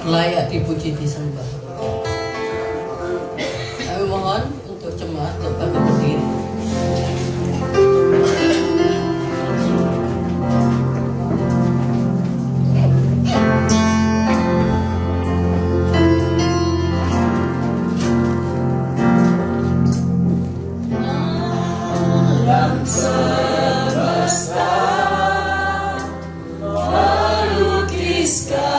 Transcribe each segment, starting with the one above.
layak dipuji disembah. Kami mohon untuk jemaat dapat berdiri. Melukiskan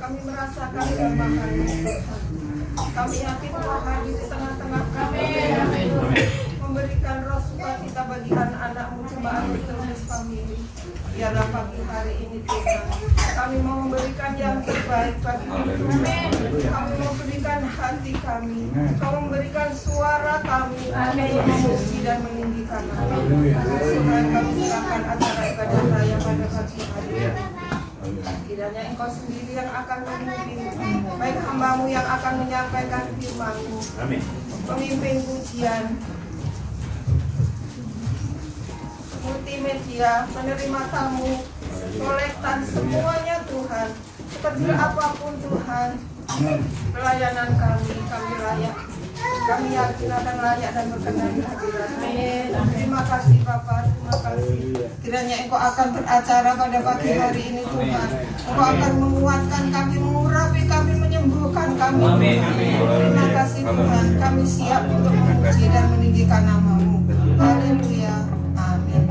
Kami merasakan gambaran Tuhan. Kami yakin Tuhan di tengah-tengah kami memberikan roh sukacita bagi anak-anak-Mu jemaat Betelgeuse Family. Biarlah pagi hari ini Tuhan, kami mau memberikan yang terbaik bagi Tuhan. Kami mau berikan hati kami, kami memberikan suara kami untuk memuji dan meninggikan Nama. Tuhan, kami serahkan acara ibadah raya pada pagi hari ini. Kiranya Engkau sendiri yang akan memimpin, baik hamba-Mu yang akan menyampaikan firman-Mu, pemimpin pujian, multimedia, penerima tamu, kolektan, semuanya Tuhan, sekecil apapun Tuhan, pelayanan kami layak. Kami yakin akan layak dan berkenan di hadirat-Mu. Terima kasih Bapak, terima kasih. Kiranya Engkau akan beracara pada pagi hari ini Tuhan. Engkau akan menguatkan kami, mengurapi kami, menyembuhkan kami. Terima kasih Tuhan. Kami siap untuk memuji dan meninggikan Nama-Mu. Haleluya. Amin.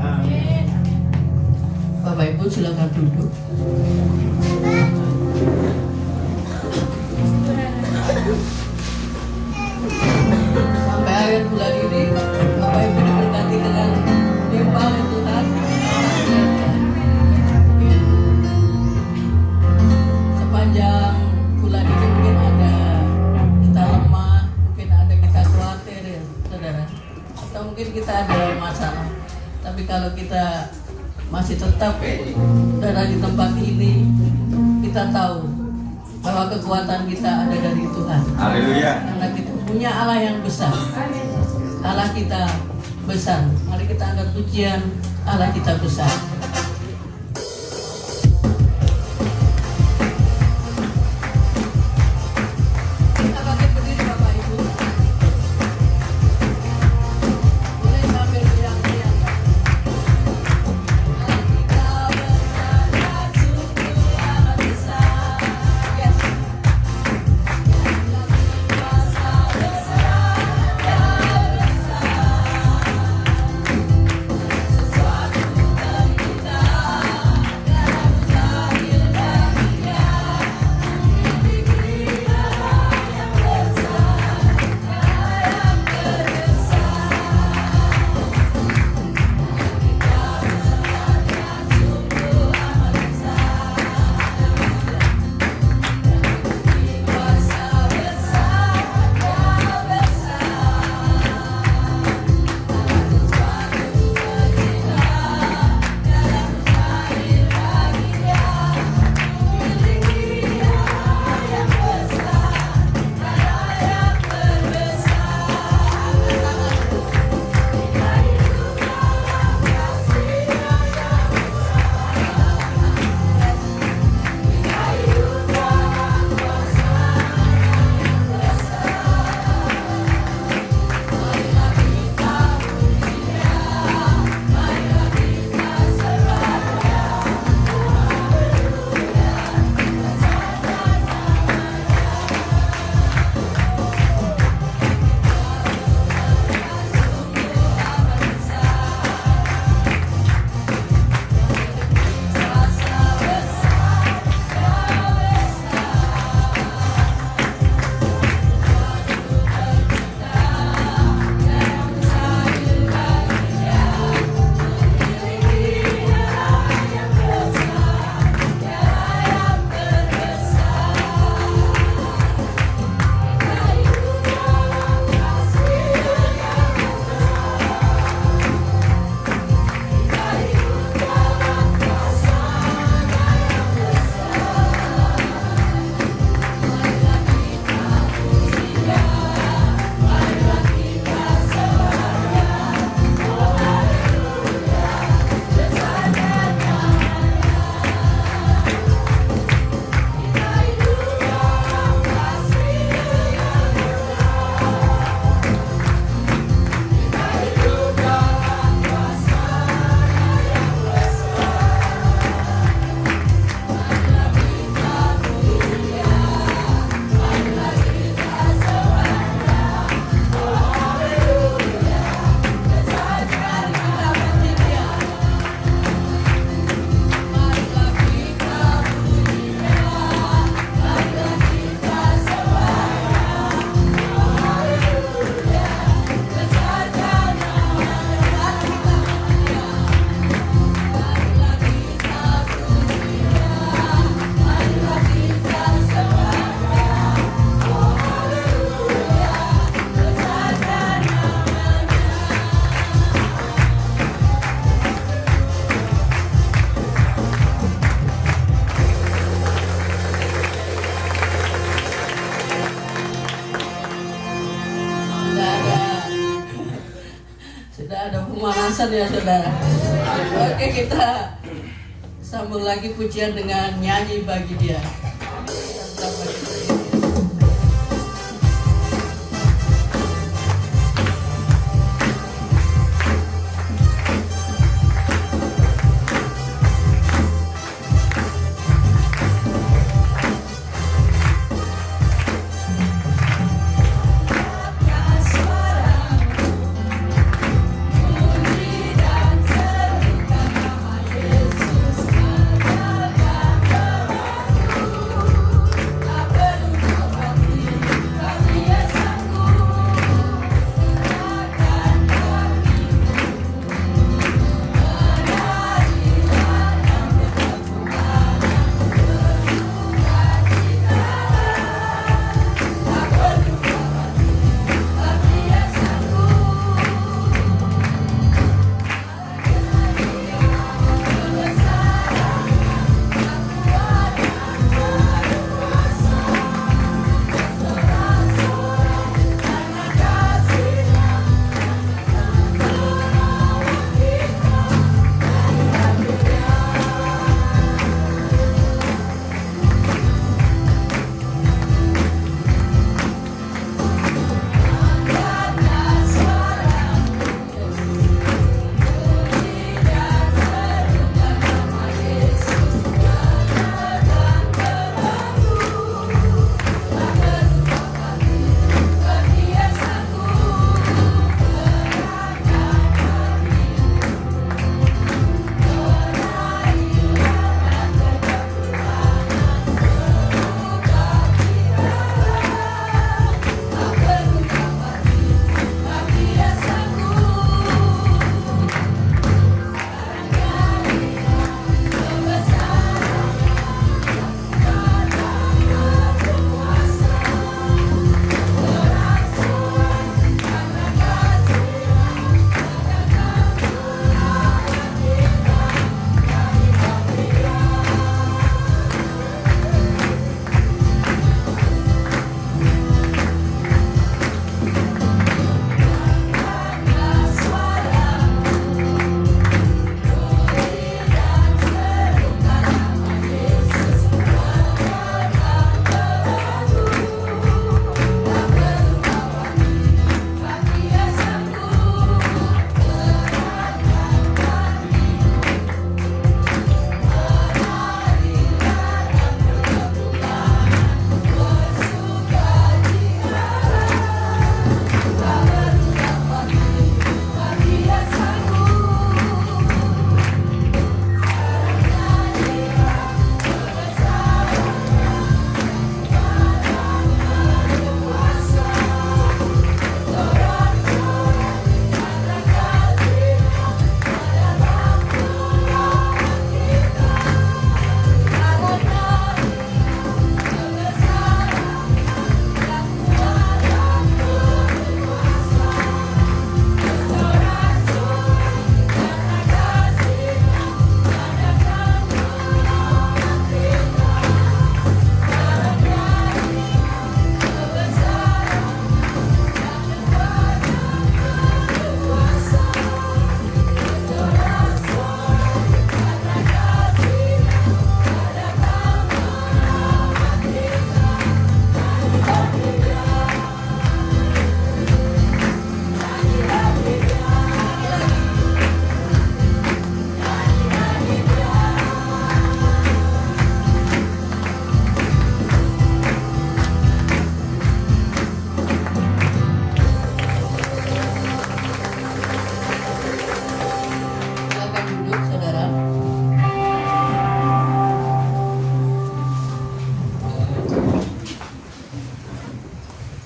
Bapak Ibu silakan duduk. Sampai akhir bulan ini Bapak Ibu diberkati dengan limpah oleh Tuhan. Sepanjang bulan ini mungkin ada kita lemah, mungkin ada kita khawatir ya saudara, atau mungkin kita ada masalah. Tapi kalau kita masih tetap berada di tempat ini, kita tahu bahwa kekuatan kita ada dari Tuhan. Haleluya. Karena kita punya Allah yang besar. Allah kita besar. Mari kita angkat pujian, Allah kita besar. Kita bangkit berdiri Bapak Ibu. Boleh sambil riang-riang. Allah kita besar, sungguh Allah besar. Yes. Sesuatu pemanasan ya saudara. Oke, kita sambung lagi pujian dengan nyanyi bagi dia.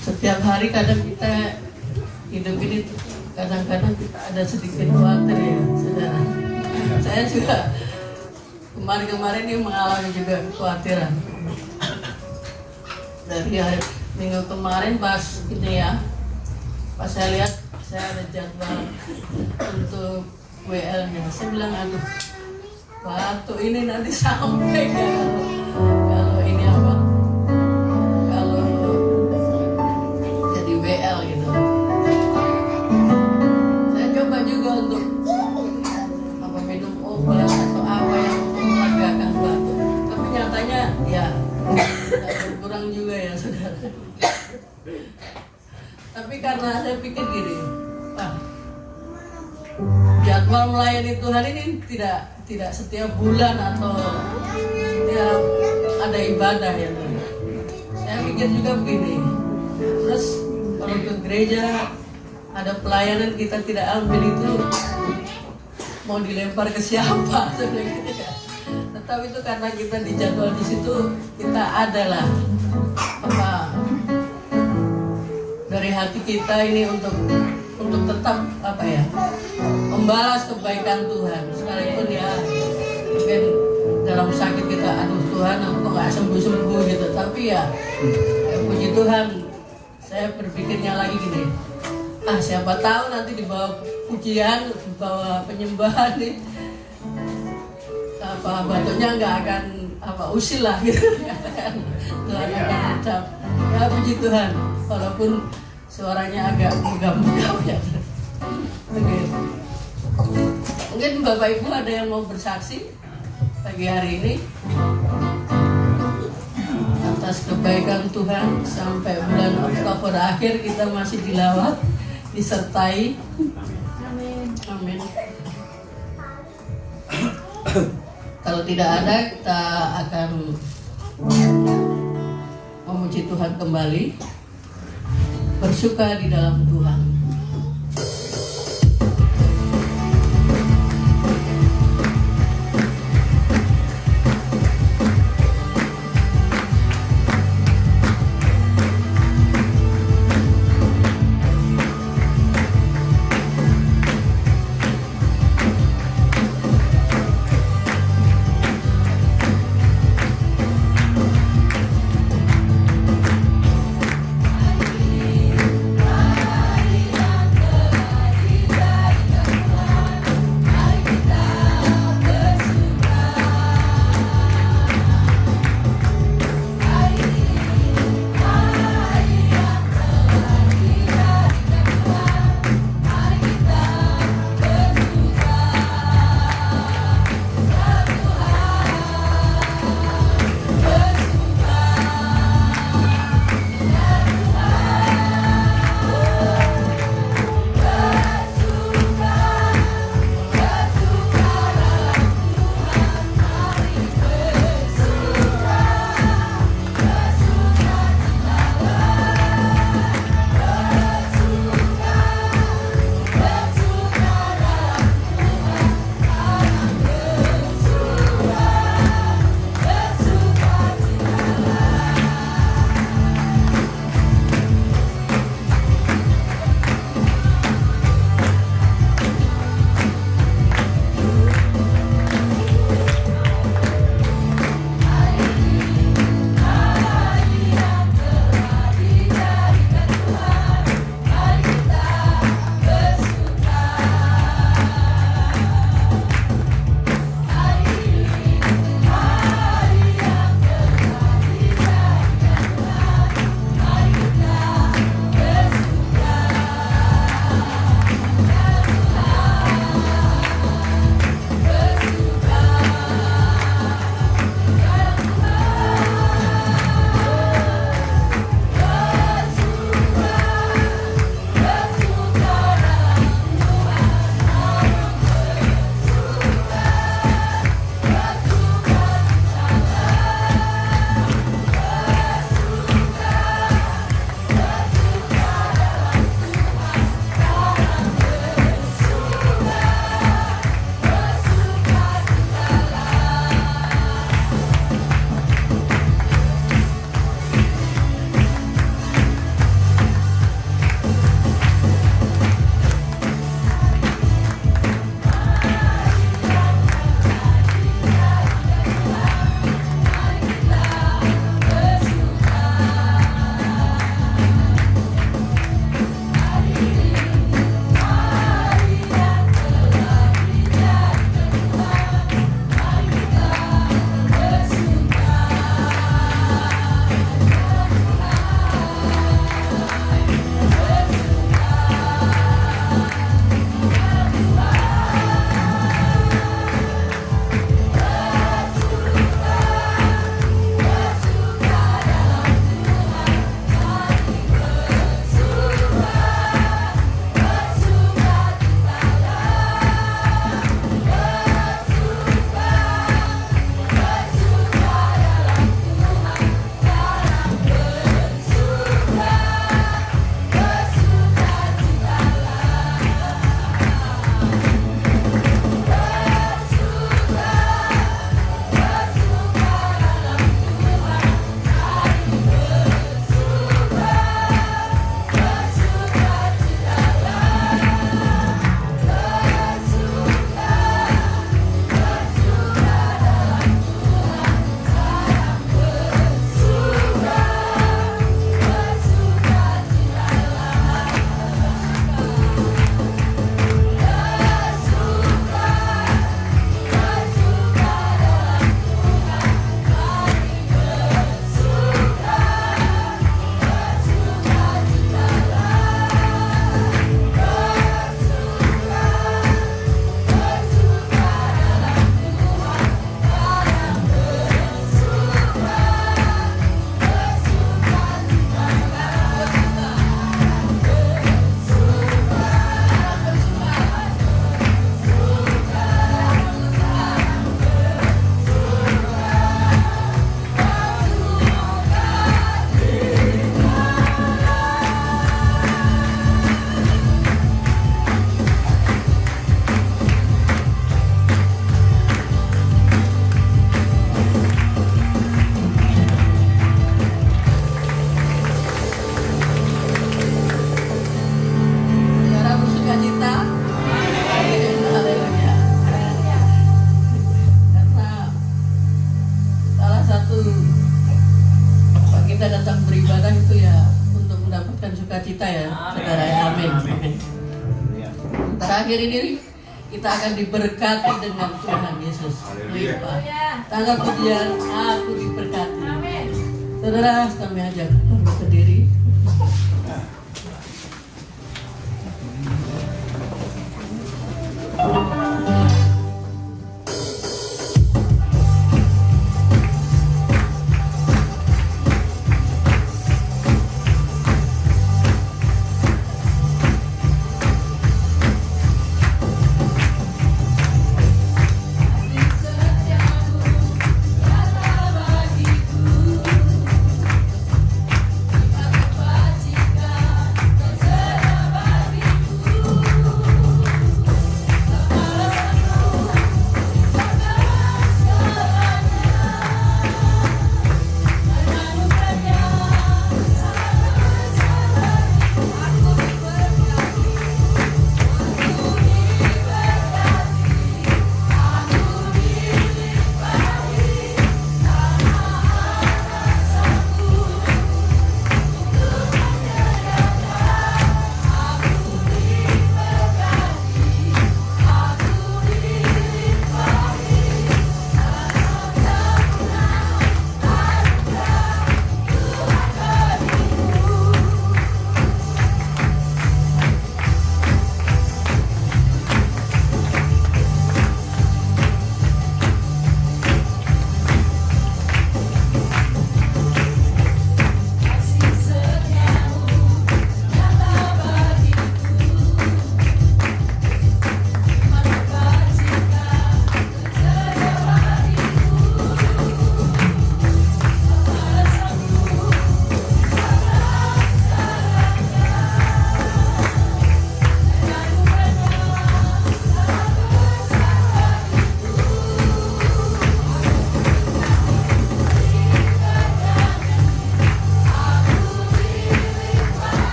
Setiap hari kadang kita hidup ini kadang-kadang kita ada sedikit khawatir ya saudara. Saya juga kemarin-kemarin ini mengalami juga kekhawatiran. Dari hari minggu kemarin pas ini ya, pas saya lihat saya ada jadwal untuk WL-nya. Saya bilang aduh, waktu ini nanti sampai kalau ini apa? Kalau jadi WL gitu. Saya coba juga untuk senang juga ya saudara. Tapi karena saya pikir gini, jadwal melayani Tuhan ini tidak setiap bulan atau setiap ada ibadah ya. Saya pikir juga begini. Terus kalau ke gereja ada pelayanan kita tidak ambil itu mau dilempar ke siapa sebenarnya. Tetapi itu karena kita dijadwal di situ, kita adalah dari hati kita ini untuk tetap membalas kebaikan Tuhan, sekalipun ya mungkin dalam sakit kita, aduh Tuhan aku nggak sembuh gitu, tapi ya puji Tuhan, saya berpikirnya lagi gini, siapa tahu nanti di bawah pujian, di bawah penyembahan nih batuknya nggak akan usil lah gitu. Tuhan akan ucap ya puji Tuhan walaupun suaranya agak megam-megam ya. Mungkin Bapak Ibu ada yang mau bersaksi pagi hari ini atas kebaikan Tuhan sampai bulan Oktober akhir kita masih dilawat, disertai. Amin. Kalau tidak ada, kita akan memuji Tuhan kembali, bersuka di dalam Tuhan. datang beribadah itu ya untuk mendapatkan sukacita ya, saudara. Amin. Amin. Terakhir ini kita akan diberkati dengan Tuhan Yesus. Limpah. Tanggal pujian aku diberkati. Saudara, kami ajak untuk berdiri.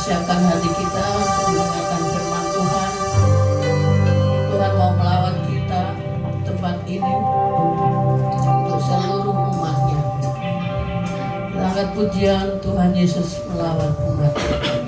siapkan hati kita untuk mendengarkan firman Tuhan. Tuhan mau melawat kita tempat ini untuk seluruh umatnya. Kita angkat pujian Tuhan Yesus melawat umatnya.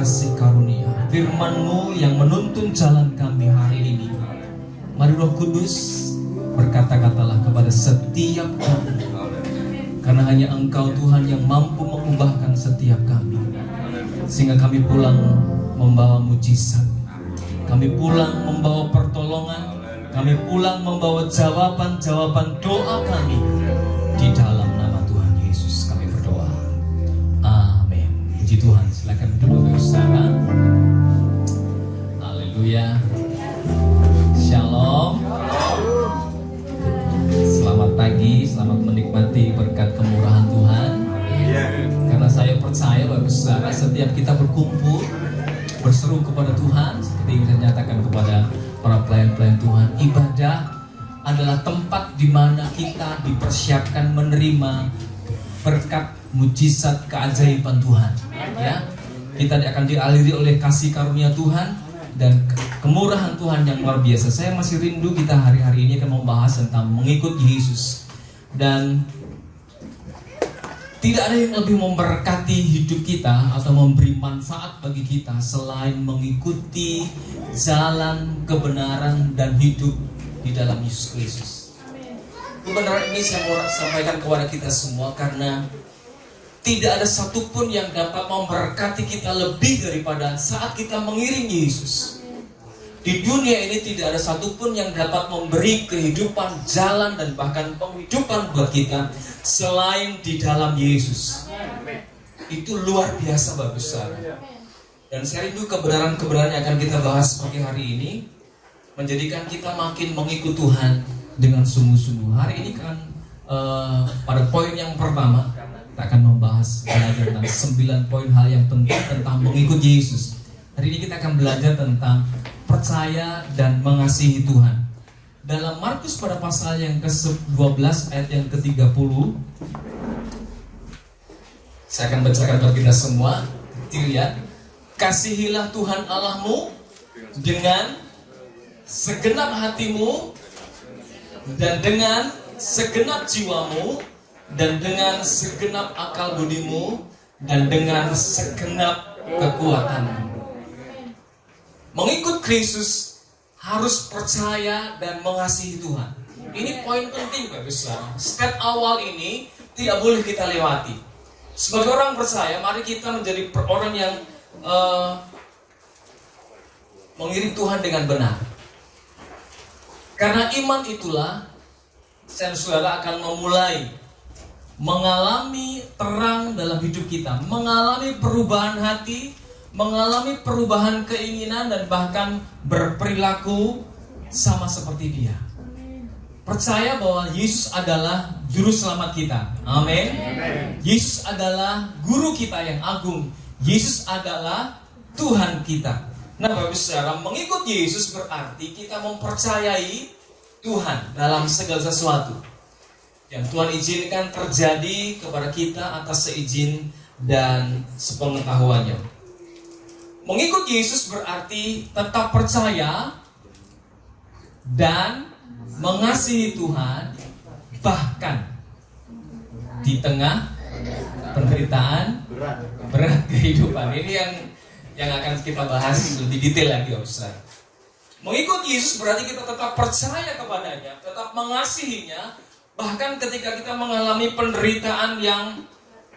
kasih karunia, firman-Mu yang menuntun jalan kami hari ini. Mari Roh Kudus berkata-katalah kepada setiap kami, karena hanya Engkau Tuhan yang mampu mengubahkan setiap kami, sehingga kami pulang membawa mujizat, kami pulang membawa pertolongan, kami pulang membawa jawaban-jawaban doa kami. Di dalam nama Tuhan Yesus kami berdoa. Amin. Puji Tuhan. Silakan duduk bersama. Haleluya. Shalom. Selamat pagi, selamat menikmati berkat kemurahan Tuhan. Karena saya percaya Bapak Saudara, setiap kita berkumpul berseru kepada Tuhan, seperti yang saya nyatakan kepada para pelayan-pelayan Tuhan, ibadah adalah tempat di mana kita dipersiapkan menerima berkat, mujizat, keajaiban Tuhan. Ya, kita akan dialiri oleh kasih karunia Tuhan dan kemurahan Tuhan yang luar biasa. Saya masih rindu kita hari-hari ini akan membahas tentang mengikut Yesus, dan tidak ada yang lebih memberkati hidup kita atau memberi manfaat bagi kita selain mengikuti jalan kebenaran dan hidup di dalam Yesus Kristus. Kebenaran ini saya mau sampaikan kepada kita semua karena tidak ada satupun yang dapat memberkati kita lebih daripada saat kita mengiringi Yesus. Di dunia ini tidak ada satupun yang dapat memberi kehidupan, jalan, dan bahkan penghidupan buat kita selain di dalam Yesus. Itu luar biasa bagus saudara. Dan saya rindu kebenaran-kebenaran yang akan kita bahas pagi hari ini menjadikan kita makin mengikut Tuhan dengan sungguh-sungguh. Hari ini kan pada poin yang pertama kita akan membahas belajar tentang 9 poin hal yang penting tentang mengikut Yesus. Hari ini kita akan belajar tentang percaya dan mengasihi Tuhan. Dalam Markus pada pasal yang ke-12 ayat yang ke-30, saya akan bacakan bagi kita semua. Lihat, kasihilah Tuhan Allahmu dengan segenap hatimu dan dengan segenap jiwamu dan dengan segenap akal budimu dan dengan segenap kekuatanmu. Mengikut Kristus harus percaya dan mengasihi Tuhan. Ini poin penting Bapak Saudara. Step awal ini tidak boleh kita lewati. Sebagai orang percaya, mari kita menjadi orang yang mengiring Tuhan dengan benar. Karena iman itulah saudara akan memulai mengalami terang dalam hidup kita, mengalami perubahan hati, mengalami perubahan keinginan, dan bahkan berperilaku sama seperti Dia. Percaya bahwa Yesus adalah juru selamat kita. Amin. Yesus adalah guru kita yang agung. Yesus adalah Tuhan kita. Nah, Bapak Saudara, mengikut Yesus berarti kita mempercayai Tuhan dalam segala sesuatu yang Tuhan izinkan terjadi kepada kita atas seizin dan sepengetahuannya. Mengikut Yesus berarti tetap percaya dan mengasihi Tuhan bahkan di tengah penderitaan berat kehidupan. Ini yang akan kita bahas lebih detail lagi, Ustaz. Mengikut Yesus berarti kita tetap percaya kepadanya, tetap mengasihinya bahkan ketika kita mengalami penderitaan yang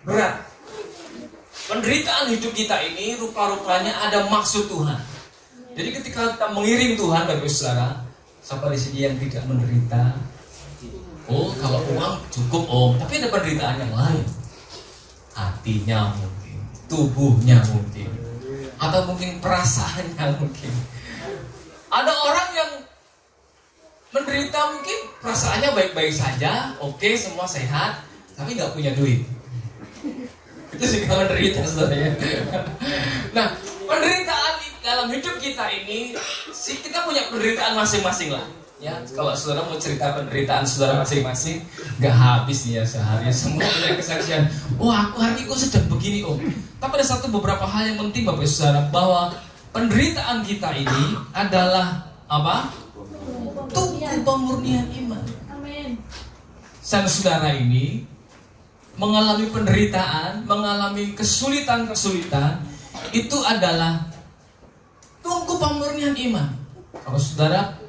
berat. Penderitaan hidup kita ini rupa-rupanya ada maksud Tuhan. Jadi ketika kita mengiring Tuhan, Bapak Saudara, siapa di sini yang tidak menderita? Oh, kalau uang cukup, tapi ada penderitaan yang lain. Hatinya mungkin, tubuhnya mungkin, atau mungkin perasaannya mungkin. Ada orang yang menderita mungkin perasaannya baik-baik saja, oke, semua sehat, tapi nggak punya duit. Itu juga menderita, saudara. Nah, penderitaan dalam hidup kita ini, kita punya penderitaan masing-masing lah. Ya, kalau saudara mau cerita penderitaan saudara masing-masing, nggak habis nih ya sehari. Semua punya kesaksian. Aku hari ini kok sedang begini om. Tapi ada beberapa hal yang penting Bapak Saudara, bahwa penderitaan kita ini adalah apa? Tubuh pemurnian iman. Amin. Saudara ini mengalami penderitaan, mengalami kesulitan-kesulitan, itu adalah tunggu pemurnian iman. Kalau saudara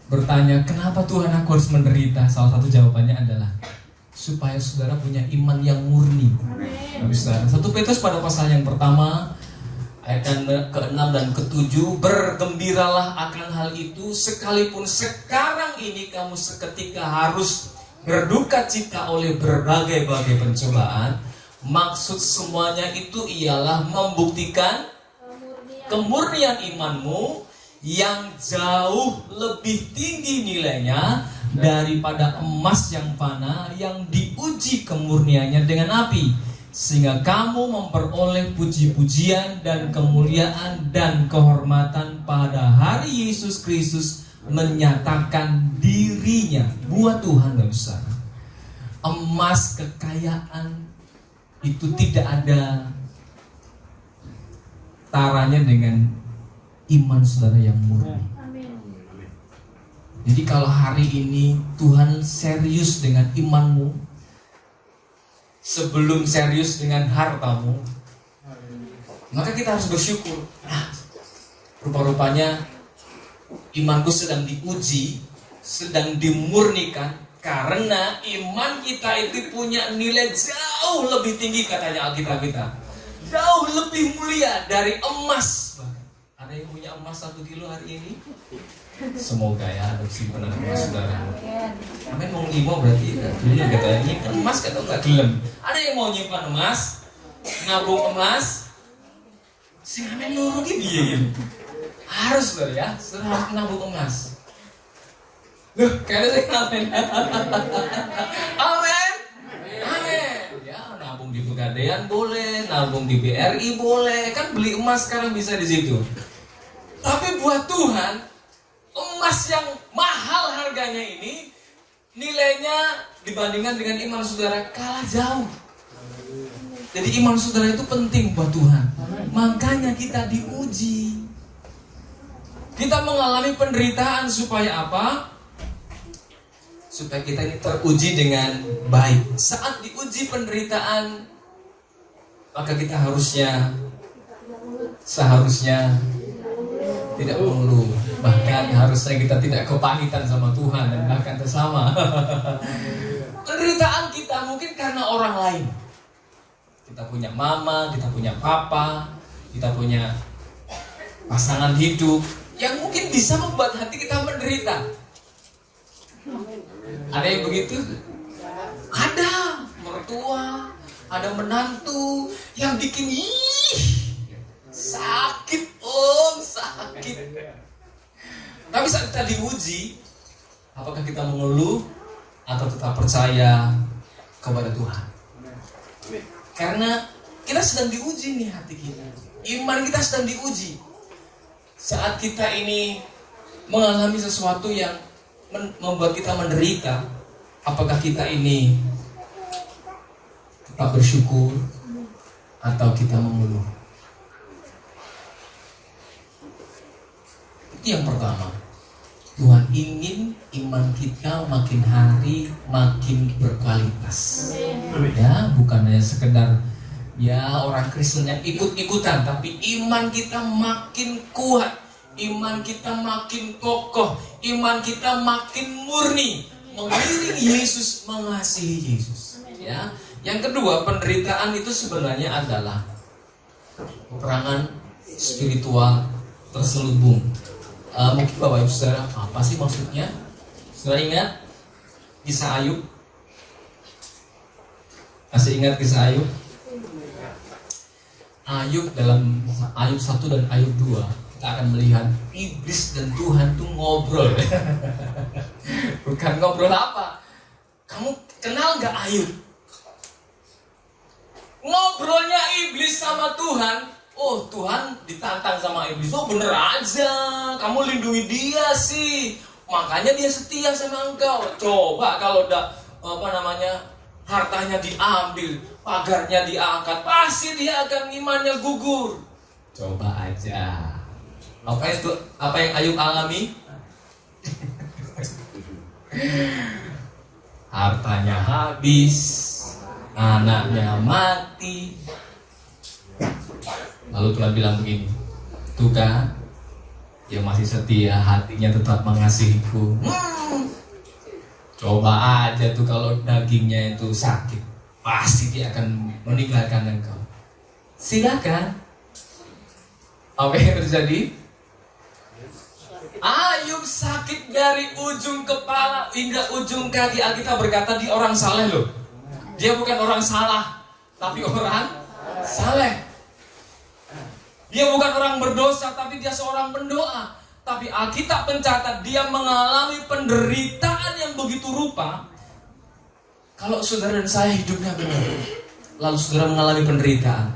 bertanya, kenapa Tuhan aku harus menderita? Salah satu jawabannya adalah supaya saudara punya iman yang murni. Saudara, 1 Petrus pada pasal yang pertama ayat ke-6 dan ke-7, bergembiralah akan hal itu, sekalipun sekarang ini kamu seketika harus berduka cita oleh berbagai-bagai pencobaan. Maksud semuanya itu ialah membuktikan kemurnian imanmu yang jauh lebih tinggi nilainya daripada emas yang fana yang diuji kemurniannya dengan api, sehingga kamu memperoleh puji-pujian dan kemuliaan dan kehormatan pada hari Yesus Kristus menyatakan dirinya. Buat Tuhan, gak usah emas, kekayaan itu tidak ada taranya dengan iman saudara yang murni. Jadi kalau hari ini Tuhan serius dengan imanmu, sebelum serius dengan hartamu, maka kita harus bersyukur. Nah, rupa-rupanya imanku sedang diuji, sedang dimurnikan, karena iman kita itu punya nilai jauh lebih tinggi, katanya Alkitab kita. Jauh lebih mulia dari emas. Ada yang punya emas 1 kilo hari ini? Semoga ya ada simpanan emas saudara. Amin, mau ngimo berarti dulu katanya nyimpan emas atau enggak gelem. Ada yang mau nyimpan emas, nabung emas. Sing amin nurung iki piye ya? Harus saudara ya, saudara harus nabung emas. Loh, kayaknya sing amin. Amin. Amin. Ya, nabung di Pegadaian boleh, nabung di BRI boleh, kan beli emas sekarang bisa di situ. Tapi buat Tuhan, emas yang mahal harganya ini, nilainya dibandingkan dengan iman saudara kalah jauh. Jadi iman saudara itu penting buat Tuhan. Makanya kita diuji. Kita mengalami penderitaan supaya apa? Supaya kita ini teruji dengan baik. Saat diuji penderitaan, maka kita seharusnya tidak mengeluh. Bahkan harusnya kita tidak kepahitan sama Tuhan dan bahkan bersama. Penderitaan kita mungkin karena orang lain. Kita punya mama, kita punya papa, kita punya pasangan hidup yang mungkin bisa membuat hati kita menderita. Ada yang begitu? Ada mertua, ada menantu yang bikin sakit, sakit. Tapi saat kita diuji, apakah kita mengeluh atau tetap percaya kepada Tuhan? Karena kita sedang diuji nih hati kita. Iman kita sedang diuji. Saat kita ini mengalami sesuatu yang membuat kita menderita, apakah kita ini tetap bersyukur atau kita mengeluh? Itu yang pertama. Tuhan ingin iman kita makin hari makin berkualitas. Ya, bukan hanya sekedar ya orang Kristen yang ikut-ikutan, tapi iman kita makin kuat, iman kita makin kokoh, iman kita makin murni, mengiring Yesus, mengasihi Yesus. Ya, yang kedua, penderitaan itu sebenarnya adalah peperangan spiritual terselubung. Mungkin Bapak Ibu Saudara, apa sih maksudnya? Saudara ingat kisah Ayub? Masih ingat kisah Ayub? Ayub dalam Ayub 1 dan Ayub 2 kita akan melihat iblis dan Tuhan tuh ngobrol. Bukan ngobrol apa? Kamu kenal gak Ayub? Ngobrolnya iblis sama Tuhan. Oh, Tuhan ditantang sama iblis. Oh, bener aja, kamu lindungi dia sih, makanya dia setia sama engkau. Coba kalau udah hartanya diambil, pagarnya diangkat, pasti dia akan imannya gugur. Coba aja. Apa yang Ayub alami? Hartanya habis, anaknya mati. Lalu Tuhan bilang begini, tuh kan, dia masih setia, hatinya tetap mengasihiku. Coba aja tuh kalau dagingnya itu sakit, pasti dia akan meninggalkan engkau. Silakan. Apa yang terjadi? Ayub sakit dari ujung kepala hingga ujung kaki. Alkitab berkata dia orang saleh loh. Dia bukan orang salah, tapi orang saleh. Dia bukan orang berdosa, tapi dia seorang pendoa. Tapi Alkitab mencatat dia mengalami penderitaan yang begitu rupa. Kalau saudara dan saya hidupnya benar, lalu saudara mengalami penderitaan,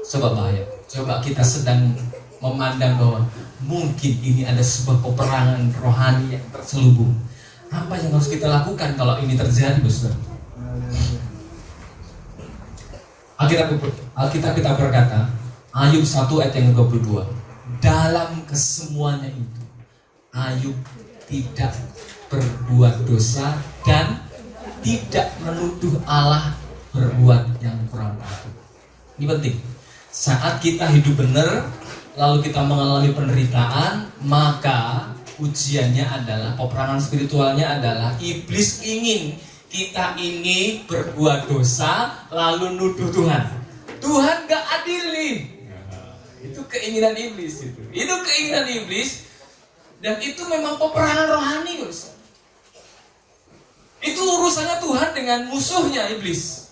coba bahaya. Coba kita sedang memandang bahwa mungkin ini ada sebuah peperangan rohani yang terselubung. Apa yang harus kita lakukan kalau ini terjadi, saudara? Alkitab kita berkata, Ayub 1 ayat yang 22, dalam kesemuanya itu Ayub tidak berbuat dosa dan tidak menuduh Allah berbuat yang kurang patut. Ini penting. Saat kita hidup benar, lalu kita mengalami penderitaan, maka ujiannya adalah, peperangan spiritualnya adalah iblis ingin kita ini berbuat dosa lalu nuduh Tuhan. Tuhan gak adil nih. Itu keinginan iblis itu. Itu keinginan iblis, dan itu memang peperangan rohani, guys. Itu urusannya Tuhan dengan musuhnya iblis.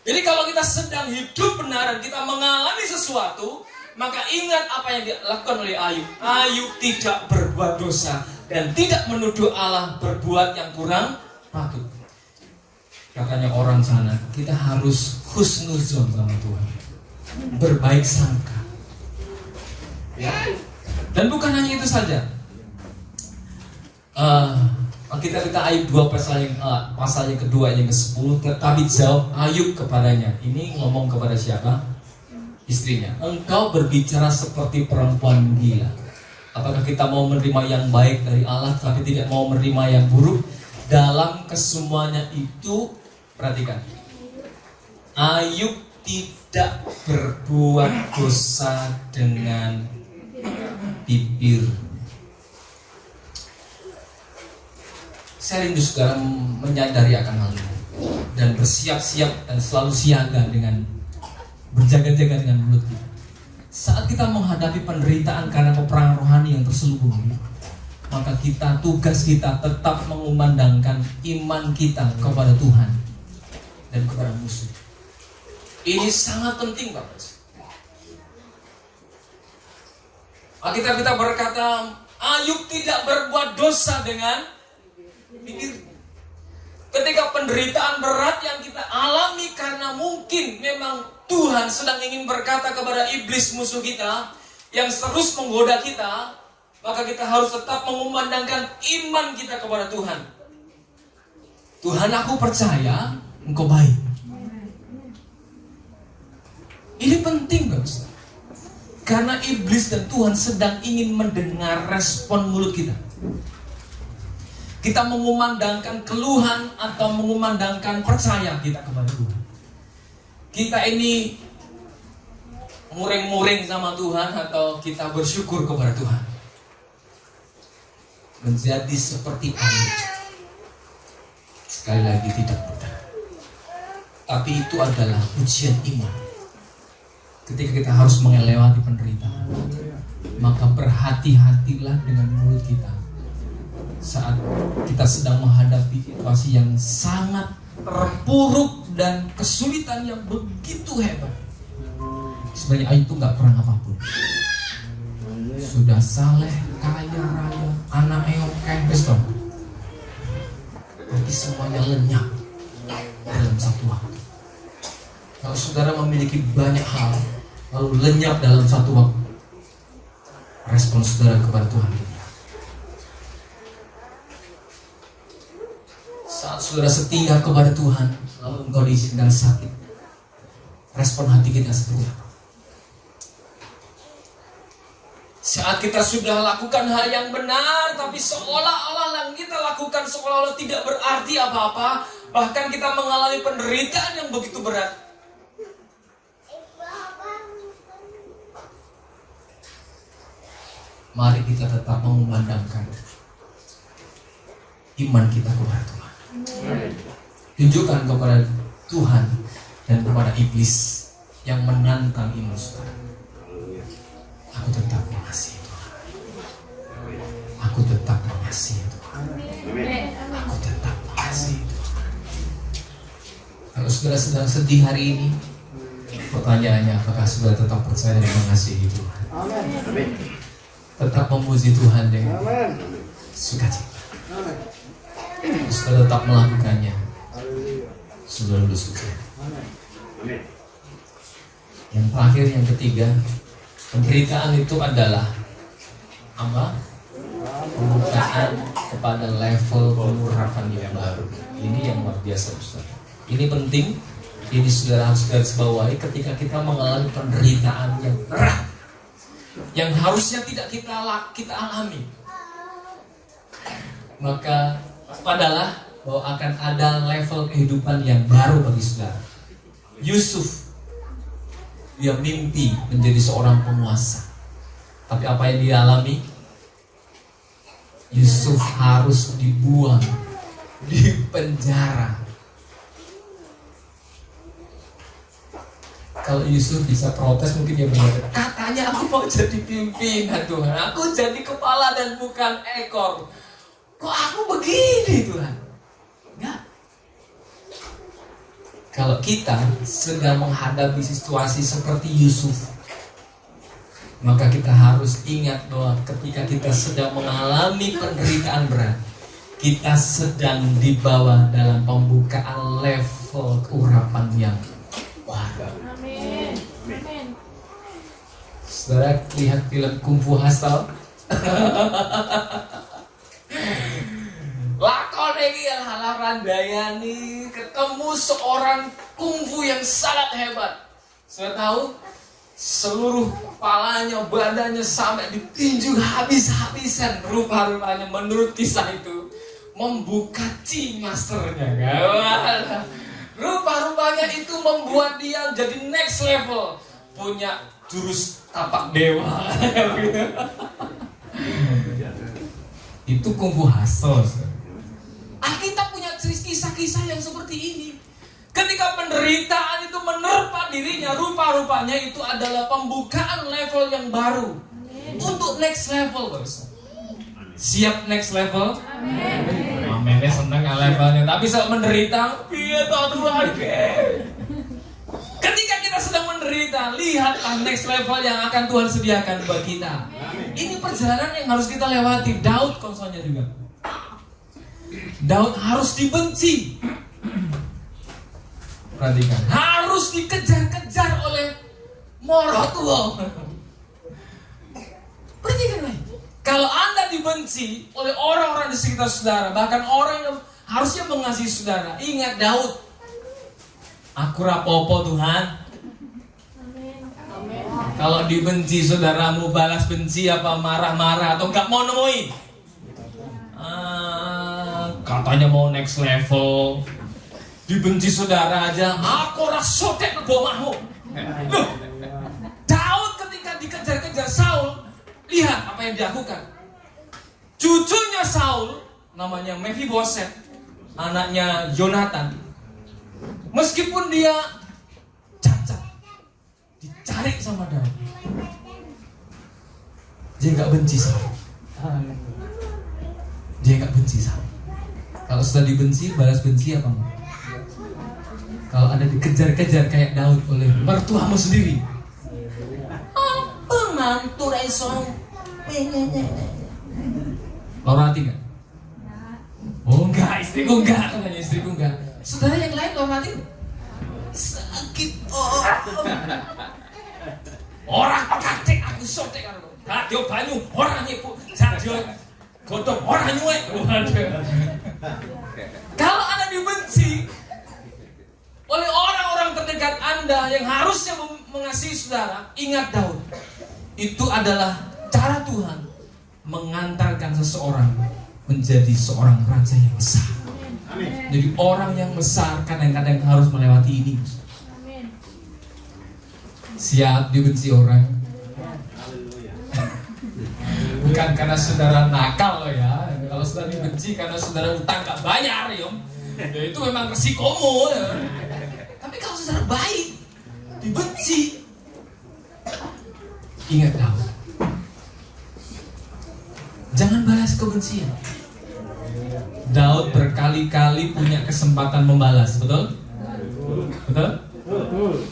Jadi kalau kita sedang hidup benar dan kita mengalami sesuatu, maka ingat apa yang dilakukan oleh Ayub. Ayub tidak berbuat dosa dan tidak menuduh Allah berbuat yang kurang patut. Katanya orang sana, kita harus husnuzon sama Tuhan, berbaik sangka. Ya. Dan bukan hanya itu saja. Kita Ayub 2 pasal yang kedua yang ke-10. Tetapi jawab Ayub kepadanya. Ini ngomong kepada siapa? Istrinya. Engkau berbicara seperti perempuan gila. Apakah kita mau menerima yang baik dari Allah tapi tidak mau menerima yang buruk? Dalam kesemuanya itu, perhatikan, Ayub tidak berbuat dosa dengan bibir. Saya rindu saudara menyadari akan hal ini dan bersiap-siap dan selalu siaga dengan berjaga-jaga dengan mulut kita. Saat kita menghadapi penderitaan karena peperangan rohani yang terselubung, maka tugas kita tetap mengumandangkan iman kita kepada Tuhan dan kepada musuh. Ini sangat penting, Bapak. Alkitab kita berkata, Ayub tidak berbuat dosa dengan bibir. Ketika penderitaan berat yang kita alami karena mungkin memang Tuhan sedang ingin berkata kepada iblis musuh kita yang terus menggoda kita, maka kita harus tetap mengumandangkan iman kita kepada Tuhan. Tuhan, aku percaya Engkau baik. Ini penting, Bapak. Karena iblis dan Tuhan sedang ingin mendengar respon mulut kita. Kita mengumandangkan keluhan atau mengumandangkan percaya kita kepada Tuhan. Kita ini muring-muring sama Tuhan atau kita bersyukur kepada Tuhan. Menjadi seperti Ayub, sekali lagi tidak mudah. Tapi itu adalah ujian iman. Ketika kita harus melewati penderitaan, maka berhati-hatilah dengan mulut kita saat kita sedang menghadapi situasi yang sangat terpuruk dan kesulitan yang begitu hebat. Sebenarnya Ayub itu gak pernah apapun. Sudah saleh, kaya raya, anaknya oke, tapi semuanya lenyap dalam satu waktu. Kalau saudara memiliki banyak hal lalu lenyap dalam satu waktu, respon saudara kepada Tuhan. Saat saudara setia kepada Tuhan lalu engkau diizinkan sakit, respon hati kita seperti apa? Saat kita sudah lakukan hal yang benar, tapi seolah-olah yang kita lakukan seolah-olah tidak berarti apa-apa, bahkan kita mengalami penderitaan yang begitu berat, mari kita tetap mengumandangkan iman kita kepada Tuhan. Tunjukkan kepada Tuhan dan kepada iblis yang menantang iman saudara. Aku tetap mengasihi Tuhan. Aku tetap mengasihi Tuhan. Aku tetap mengasihi Tuhan. Kalau saudara sedang sedih hari ini, pertanyaannya, apakah saudara tetap percaya dan mengasihi Tuhan? Tetap memuji Tuhan dengan sukacita. Saudara tetap melakukannya, saudara bersyukur. Yang terakhir, yang ketiga, penderitaan itu adalah apa? Pembukaan kepada level pengurapan yang baru. Ini yang luar biasa, saudara. Ini penting. Ini saudara harus garis bawahi ketika kita mengalami penderitaan yang berat, yang harusnya tidak kita alami. Maka padalah bahwa akan ada level kehidupan yang baru bagi saudara. Yusuf, dia mimpi menjadi seorang penguasa, tapi apa yang dia alami? Yusuf harus dibuang di penjara. Kalau Yusuf bisa protes, mungkin dia berkata, katanya aku mau jadi pimpinan Tuhan, aku jadi kepala dan bukan ekor. Kok aku begini Tuhan? Enggak. Kalau kita sedang menghadapi situasi seperti Yusuf, maka kita harus ingat bahwa ketika kita sedang mengalami penderitaan berat, kita sedang dibawa dalam pembukaan level keurapan yang baru. Amin. Saudara lihat film Kung Fu Hustle? Lakon ini adalah Randayani ketemu seorang kungfu yang sangat hebat. Sudah tahu? Seluruh kepalanya, badannya sampai ditinju habis-habisan. Rupa-rupanya menurut kisah itu membuka chi masternya. Rupa-rupanya itu membuat dia jadi next level, punya jurus tapak dewa. Itu Kung Fu Hustle. Alkitab punya kisah-kisah yang seperti ini. Ketika penderitaan itu menerpa dirinya, rupa-rupanya itu adalah pembukaan level yang baru. Untuk next level, guys. Siap next level? Amin. Amennya seneng levelnya, tapi saat menderita, piye tahu lagi. Ketika kita sedang menderita, lihatlah next level yang akan Tuhan sediakan buat kita. Ini perjalanan yang harus kita lewati. Daud konsolnya juga. Daud harus dibenci. Perhatikan, harus dikejar-kejar oleh Morotuo. Perhatikan lagi. Kalau Anda dibenci oleh orang-orang di sekitar saudara, bahkan orang yang harusnya mengasihi saudara, ingat Daud. Aku rapopo Tuhan. Kalau dibenci saudaramu, balas benci apa marah-marah atau gak mau nemuin? Katanya mau next level. Dibenci saudara aja, aku rasotek ke bomahmu. Loh, Daud ketika dikejar-kejar Saul, lihat apa yang dilakukan. Cucunya Saul, namanya Mephiboset, anaknya Yonatan. Meskipun dia cacat, dicari sama Daud, dia nggak benci Saul. Dia nggak benci Saul. Kalau sudah dibenci, balas benci apa enggak? Kalau Anda dikejar-kejar kayak Daud oleh mertuamu sendiri, apa mantu raison? Lorati enggak? Oh enggak, istriku enggak, katanya istriku enggak. Saudara yang lain lorati sakit. Orang katek aku sotek karo. Radio banyu orang nyepu, radio godhong orang nyuwek. Kalau Anda dibenci oleh orang-orang terdekat Anda yang harusnya mengasihi saudara, ingat Daud. Itu adalah cara Tuhan mengantarkan seseorang menjadi seorang raja yang besar. Amin. Jadi orang yang besar kadang-kadang harus melewati ini. Amin. Siap dibenci orang? bukan karena saudara nakal loh ya. Kalau saudara dibenci karena saudara utang gak bayar ya, itu memang resikomu ya. Tapi kalau saudara baik, dibenci, ingat Daud, jangan balas kebencian. Daud berkali-kali punya kesempatan membalas, betul? Betul?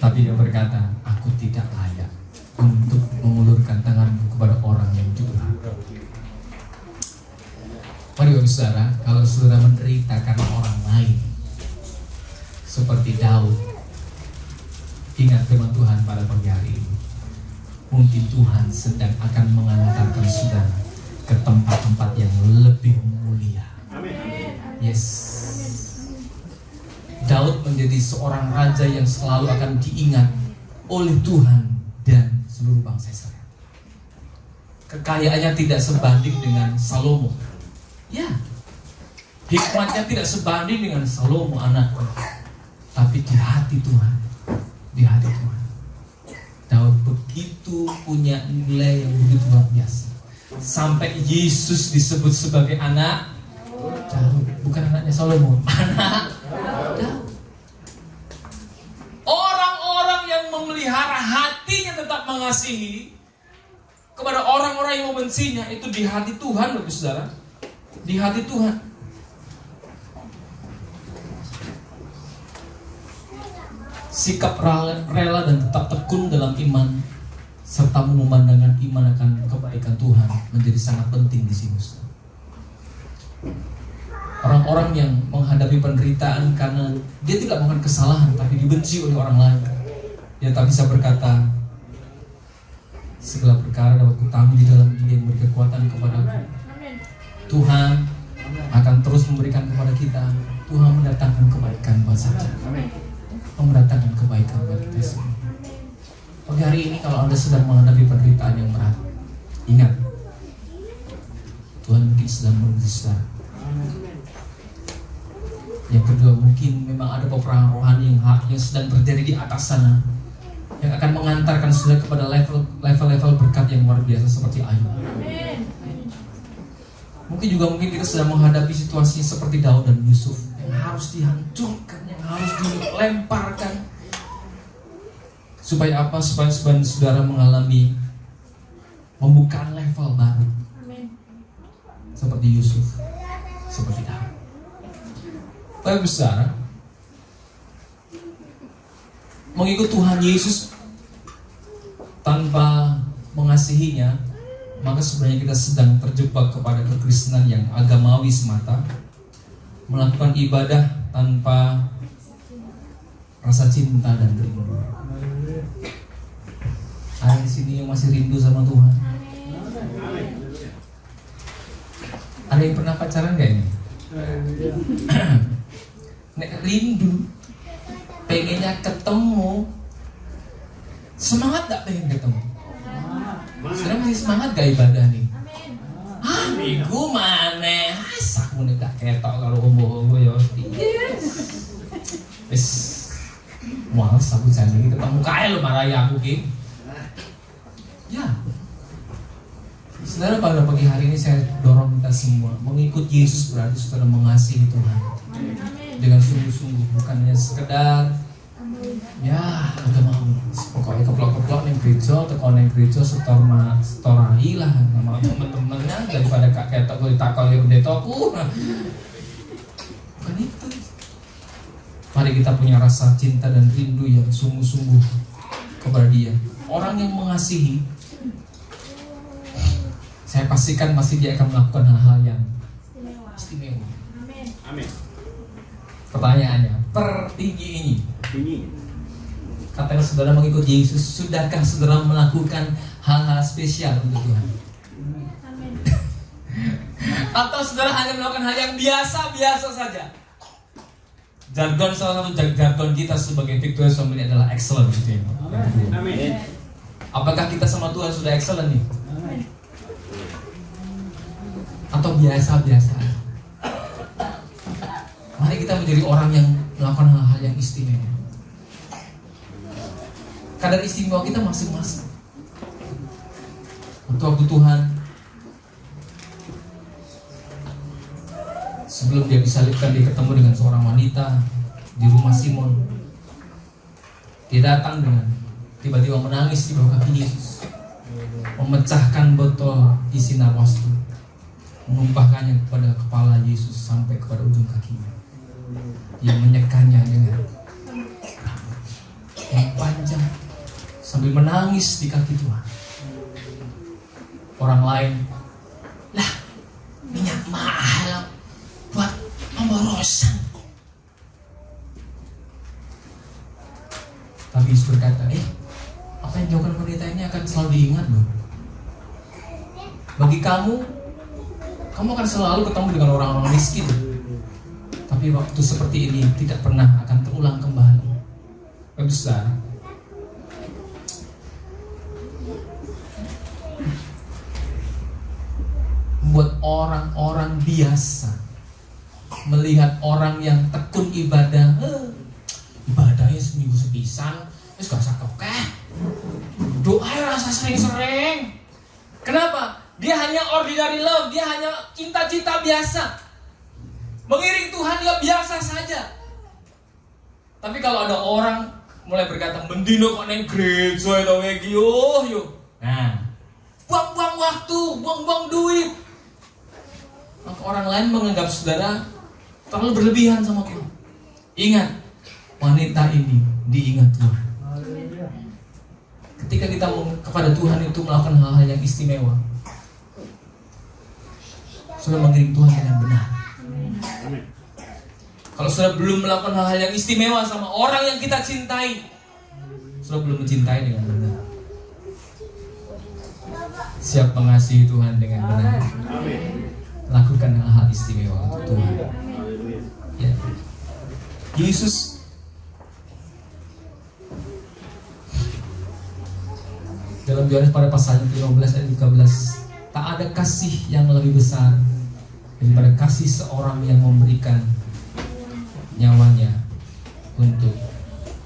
Tapi dia berkata, aku tidak layak untuk mengulurkan tanganku kepada orang yang curhat. Mari Bapak Saudara, kalau saudara menderita karena orang lain seperti Daud, ingat firman Tuhan pada pagi hari ini. Mungkin Tuhan sedang akan mengantarkan saudara ke tempat-tempat yang lebih mulia. Yes. Daud menjadi seorang raja yang selalu akan diingat oleh Tuhan dan seluruh bangsa Israel. Kekayaannya tidak sebanding dengan Salomo. Ya, hikmatnya tidak sebanding dengan Salomo anaknya. Tapi di hati Tuhan, di hati Tuhan, Daud begitu punya nilai yang begitu luar biasa. Sampai Yesus disebut sebagai anak Daud, bukan anaknya Salomo, anak Daud. Orang-orang yang memelihara hatinya tetap mengasihi kepada orang-orang yang membencinya, itu di hati Tuhan, Bapak Saudara. Di hati Tuhan. Sikap rela dan tetap tekun dalam iman serta memandangkan iman akan kebaikan Tuhan menjadi sangat penting di sini. Orang-orang yang menghadapi penderitaan karena dia tidak melakukan kesalahan tapi dibenci oleh orang lain, dia tak bisa berkata, segala perkara dapat kutanggung di dalam Dia yang memberi kekuatan kepadaku. Tuhan akan terus memberikan kepada kita. Tuhan mendatangkan kebaikan buat saja, mendatangkan kebaikan buat kita semua. Pagi hari ini kalau Anda sedang menghadapi penderitaan yang berat, ingat, Tuhan mungkin sedang menuju saudara. Yang kedua, mungkin memang ada peperangan rohani yang sedang terjadi di atas sana, yang akan mengantarkan saudara kepada level berkat yang luar biasa seperti Ayub. Mungkin kita sedang menghadapi situasi seperti Daud dan Yusuf, yang harus dihancurkan, yang harus dilemparkan. Supaya apa? Supaya saudara mengalami membuka level baru. Seperti Yusuf, seperti Daud. Bapak Saudara, mengikut Tuhan Yesus tanpa mengasihinya, maka sebenarnya kita sedang terjebak kepada kekristenan yang agamawi semata, melakukan ibadah tanpa rasa cinta dan rindu. Ada di sini yang masih rindu sama Tuhan? Ada yang pernah pacaran gak ini? Nek rindu, pengennya ketemu, semangat gak pengen ketemu? Sekarang masih semangat gak ibadah nih? Minggu mana? Aku nih gak ketok kalau ombo-ombo ya. Wis males aku janji ketemu kaya lo marahi aku ki. Ya. Saudara, pada pagi hari ini saya dorong kita semua mengikut Yesus, berarti saudara mengasihi Tuhan dengan sungguh-sungguh, bukan hanya sekedar ya agamawi. Pokoknya keplok-keplok ning gereja, teko ning gereja setorai lah sama temen-temennya daripada kak ketok kowe ditakoni pendetaku. Bukan itu. Mari kita punya rasa cinta dan rindu yang sungguh-sungguh kepada Dia. Orang yang mengasihi, saya pastikan pasti dia akan melakukan hal-hal yang istimewa. Amin. Pertanyaannya, pertinggi ini. Katakan saudara mengikut Yesus, sudahkah saudara melakukan hal-hal spesial untuk Tuhan? Amin. Atau saudara hanya melakukan hal yang biasa-biasa saja? Jargon, salah satu jargon kita sebagai Victorious Family adalah excellent gitu ya. Amin. Apakah kita sama Tuhan sudah excellent nih? Amin. Atau biasa-biasa? Mari kita menjadi orang yang melakukan hal-hal yang istimewa. Kadar istimewa kita masing-masing. Waktu Tuhan Sebelum dia disalibkan, dia ketemu dengan seorang wanita di rumah Simon. Dia datang dengan tiba-tiba menangis di bawah kaki Yesus, memecahkan botol isi narwastu, menumpahkannya kepada kepala Yesus sampai kepada ujung kakinya. Dia menyekannya dengan rambut yang panjang sambil menangis di kaki Tuhan. Orang lain, lah minyak mahal buat pemborosan. Tapi Yesus berkata, apa yang dilakukan wanita ini akan selalu diingat loh. Bagi kamu akan selalu ketemu dengan orang-orang miskin. Tapi waktu seperti ini tidak pernah akan terulang kembali. Besar. Buat orang-orang biasa melihat orang yang tekun ibadah, ibadahnya seminggu sepisan, terus gak usah kokeh, doa rasa sering-sering. Kenapa? Dia hanya ordinary love, dia hanya cinta-cinta biasa, mengiring Tuhan dia biasa saja. Tapi kalau ada orang mulai berkata, mendino kok neng gereja itu lagi, yo, nah, buang-buang waktu, buang-buang duit, maka orang lain menganggap saudara terlalu berlebihan sama Tuhan. Ingat, wanita ini diingat Tuhan. Ketika kita kepada Tuhan itu melakukan hal-hal yang istimewa, sudah mengiring Tuhan dengan benar. Kalau sudah belum melakukan hal-hal yang istimewa sama orang yang kita cintai, sudah belum mencintai dengan benar. Siap mengasihi Tuhan dengan benar. Lakukan hal-hal istimewa untuk Tuhan. Ya. Yesus dalam Yohanes pada pasal 15 ayat 13, tak ada kasih yang lebih besar daripada kasih seorang yang memberikan nyawanya untuk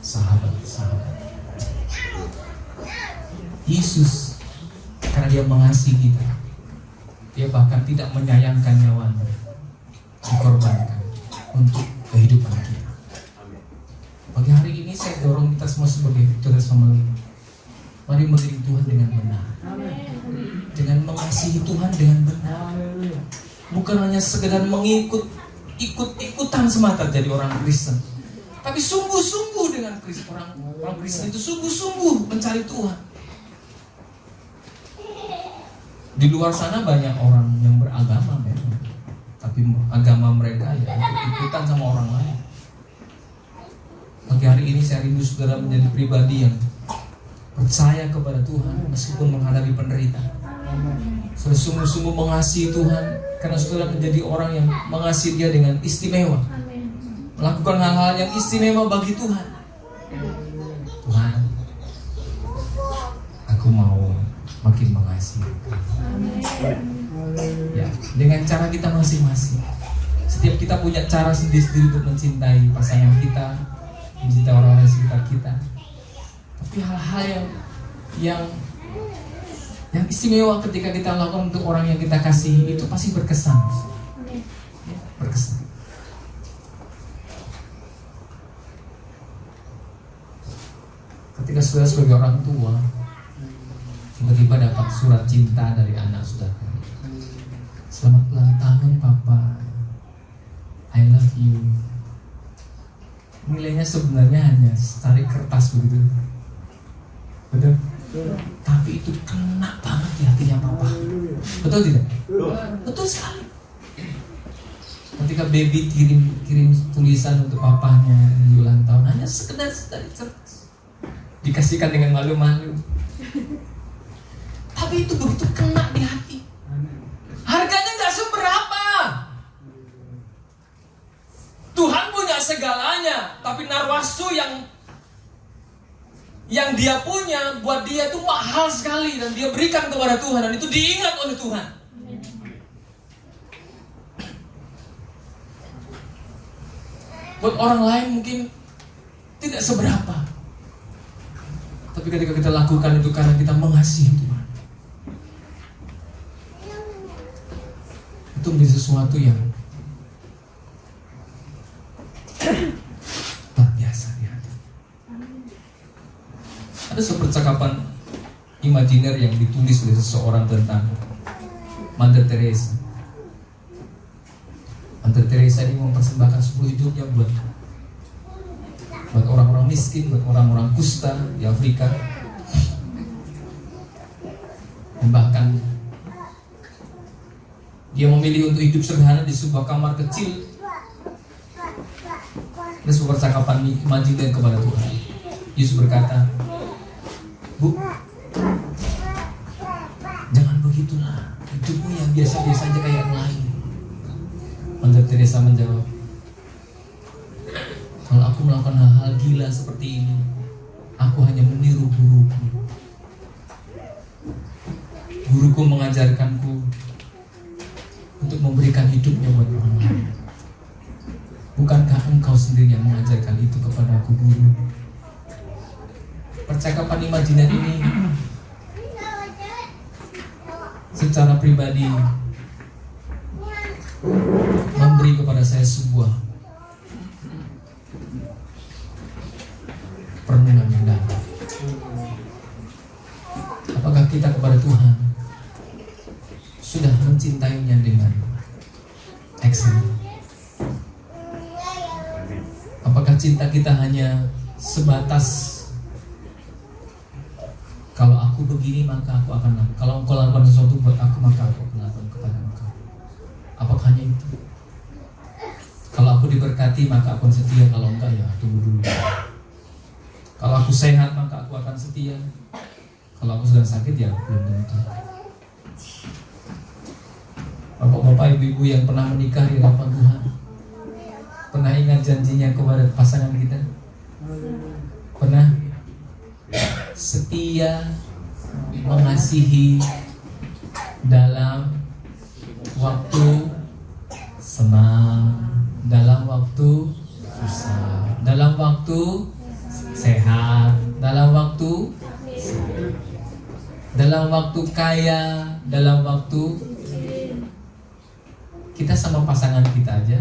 sahabat-sahabat. Yesus karena dia mengasihi kita, dia bahkan tidak menyayangkan nyawanya, dikorbankan untuk kehidupan kita. Pagi hari ini saya dorong kita semua sebagai Victorious Family, mari mengiring Tuhan dengan benar, dengan mengasihi Tuhan dengan benar, bukan hanya sekedar ikut-ikutan semata jadi orang Kristen, tapi sungguh-sungguh dengan Kristen. Orang Kristen itu sungguh-sungguh mencari Tuhan. Di luar sana banyak orang yang beragama memang, tapi agama mereka ya ikut-ikutan sama orang lain. Pagi hari ini saya rindu saudara menjadi pribadi yang percaya kepada Tuhan meskipun menghadapi penderitaan. Saudara sungguh-sungguh mengasihi Tuhan karena saudara menjadi orang yang mengasihi Dia dengan istimewa, melakukan hal-hal yang istimewa bagi Tuhan. Tuhan, aku mau makin mengasihi. Ya, dengan cara kita masing-masing. Setiap kita punya cara sendiri-sendiri untuk mencintai pasangan kita, mencintai orang-orang di sekitar kita. Tapi hal-hal yang istimewa ketika kita lakukan untuk orang yang kita kasihi itu pasti berkesan. Ya, berkesan. Ketika saudara sebagai orang tua tiba-tiba dapat surat cinta dari anak saudara, selamat ulang tahun papa, I love you. Nilainya sebenarnya hanya secari kertas begitu, betul? Tapi itu kena banget di hatinya papa, betul tidak? Betul sekali. Ketika baby kirim tulisan untuk papanya di ulang tahun, hanya sekedar secari kertas, dikasihkan dengan malu-malu. Tapi itu begitu kena di hati. Harganya gak seberapa. Tuhan punya segalanya, tapi narwastu yang dia punya buat dia itu mahal sekali dan dia berikan kepada Tuhan dan itu diingat oleh Tuhan. Buat orang lain mungkin tidak seberapa, tapi ketika kita lakukan itu karena kita mengasihi Tuhan, itu menjadi sesuatu yang ditulis oleh seseorang tentang Mother Teresa. Mother Teresa ini mempersembahkan seluruh hidupnya buat orang-orang miskin, buat orang-orang kusta di Afrika. Bahkan dia memilih untuk hidup sederhana di sebuah kamar kecil. Ada sebuah percakapan imajiner kepada Tuhan. Yesus berkata, "Bu, jangan begitulah, hidupmu yang biasa-biasa aja kayak yang lain." Mother Teresa menjawab, "Kalau aku melakukan hal-hal gila seperti ini, aku hanya meniru guruku. Guruku mengajarkanku untuk memberikan hidupnya buat orang lain. Bukankah engkau sendiri yang mengajarkan itu kepada aku, guru?" Percakapan imajiner ini secara pribadi memberi kepada saya sebuah perenungan yang dalam. Apakah kita kepada Tuhan sudah mencintainya dengan ekstrim? Apakah cinta kita hanya sebatas kalau aku begini maka aku akan lakukan, kalau engkau lakukan sesuatu buat aku maka aku akan lakukan kepada engkau? Apakah hanya itu? Kalau aku diberkati maka aku akan setia, kalau enggak ya tunggu dulu. Kalau aku sehat maka aku akan setia, kalau aku sedang sakit ya belum tentu. Bapak-bapak, ibu-ibu yang pernah menikah di hadapan Tuhan, pernah ingat janjinya kepada pasangan kita? Pernah? Setia, mengasihi dalam waktu senang, dalam waktu susah, dalam waktu sehat, dalam waktu sakit, dalam waktu kaya, dalam waktu kita sama pasangan kita aja,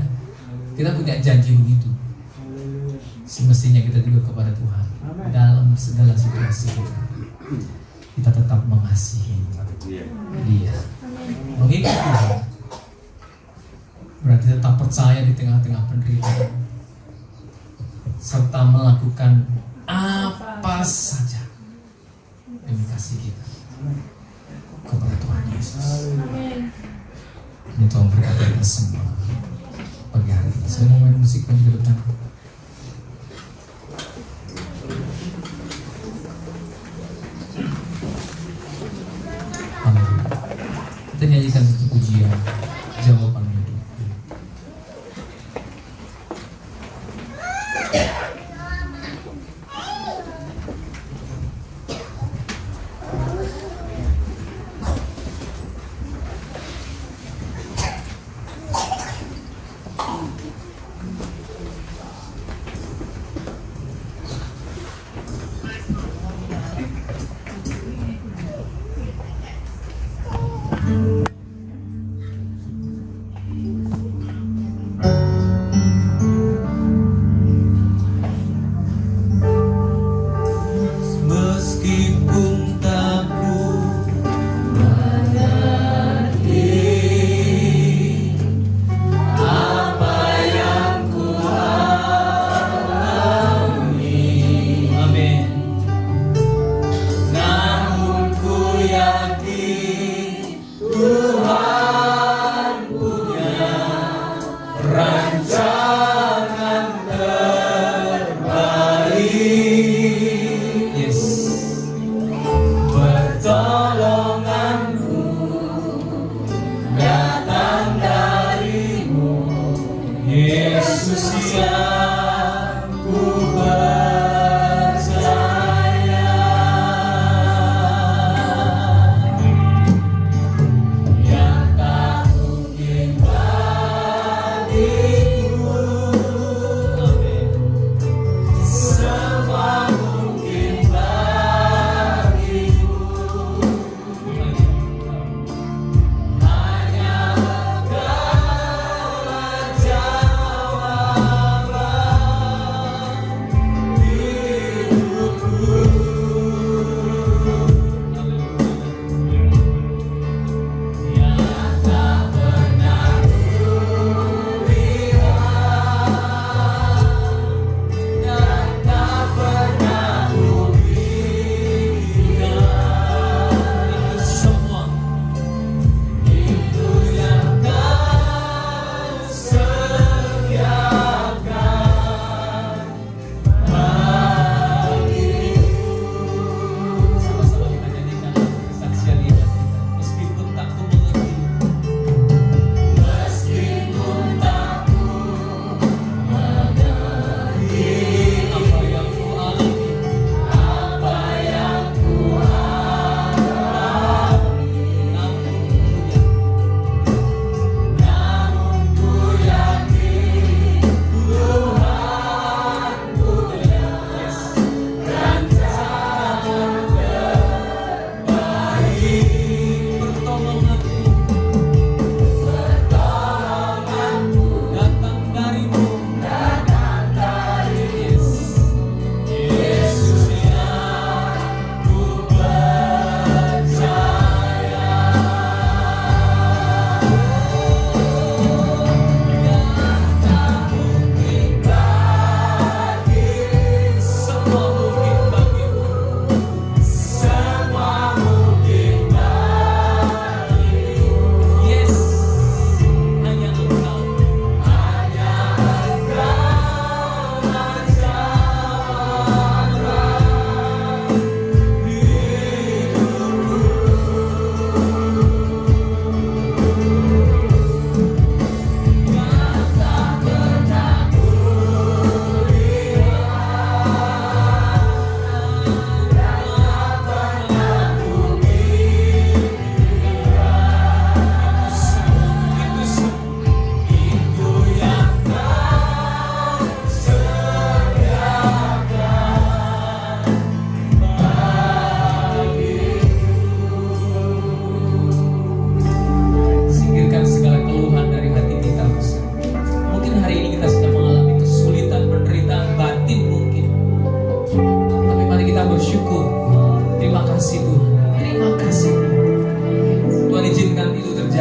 kita punya janji begitu. Semestinya kita juga kepada Tuhan dalam segala situasi kita tetap mengasihi Dia, mengingat Tuhan, berarti tetap percaya di tengah-tengah penderitaan, serta melakukan apa saja demi kasih kita kepada Tuhan Yesus. Ini Tuhan berkati kita semua pagi hari ini. Saya mau main musik lagi ke depan. Kita nyanyikan satu pujian jawaban hidup. Tuhan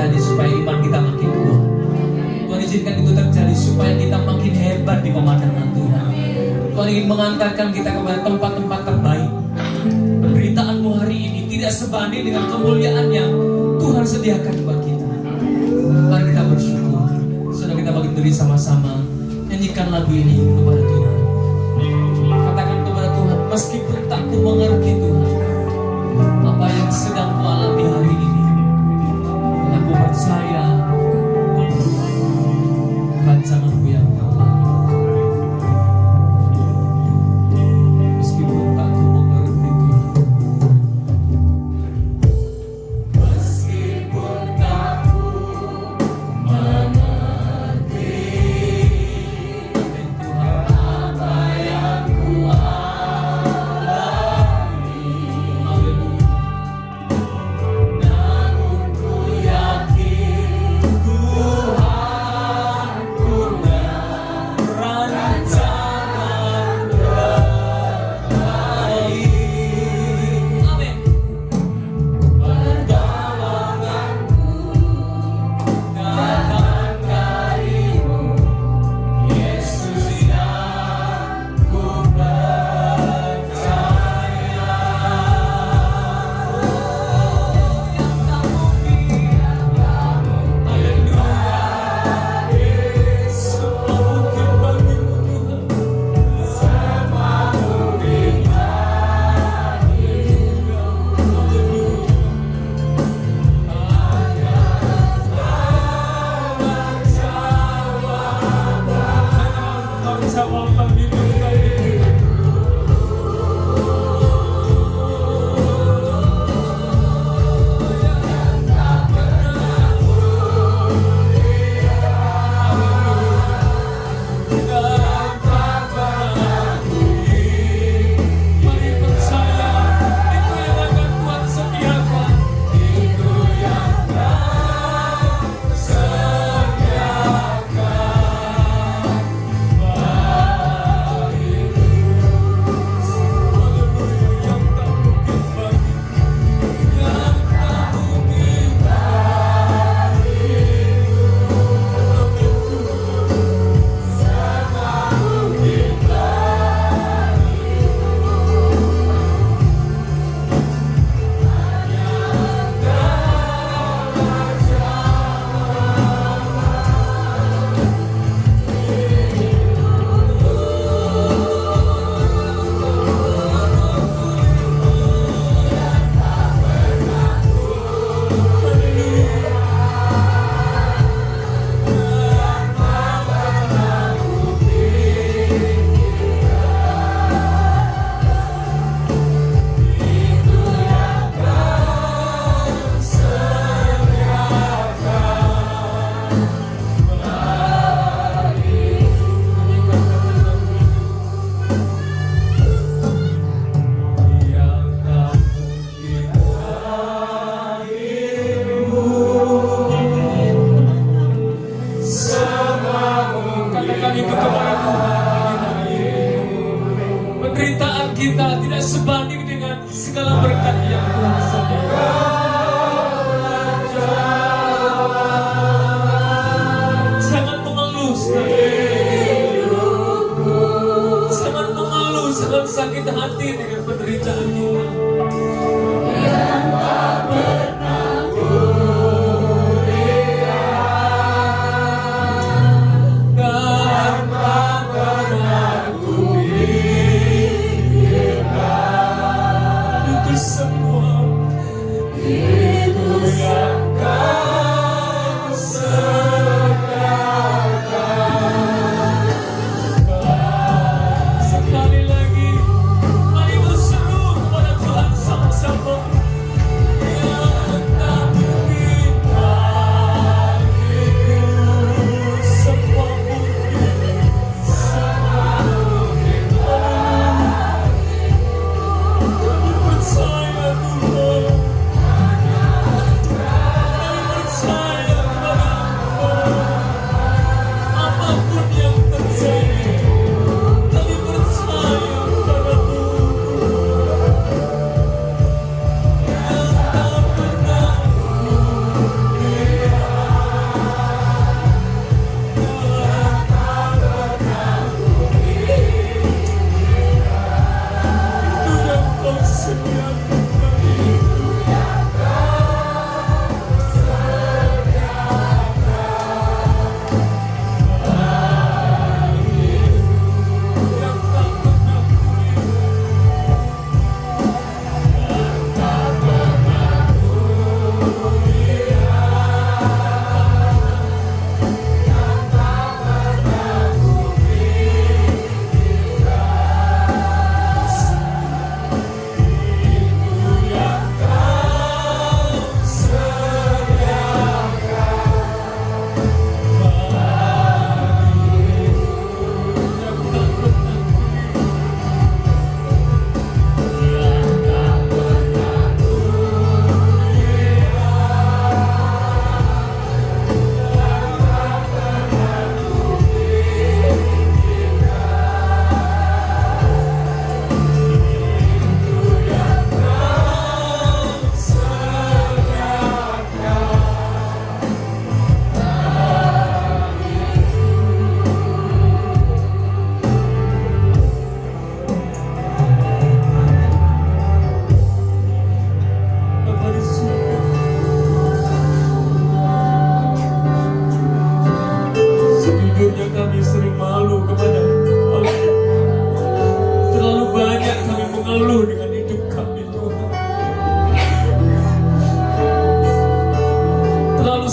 terjadi supaya iman kita makin kuat. Tuhan izinkan itu terjadi supaya kita makin hebat di pemandangan Tuhan. Tuhan ingin mengantarkan kita kepada tempat-tempat terbaik. Penderitaanmu hari ini tidak sebanding dengan kemuliaan yang Tuhan sediakan buat kita. Mari kita bersyukur. Sudah kita bagi diri sama-sama. Nyanyikan lagu ini kepada Tuhan. Katakan kepada Tuhan, meskipun tak ku mengerti Tuhan apa yang sedang ku alami hari ini, aku percaya rancanganmu yang terbaik. Meskipun tak ku mengerti Tuhan, meskipun tak ku mengerti Tuhan apa yang ku alami. Haleluya.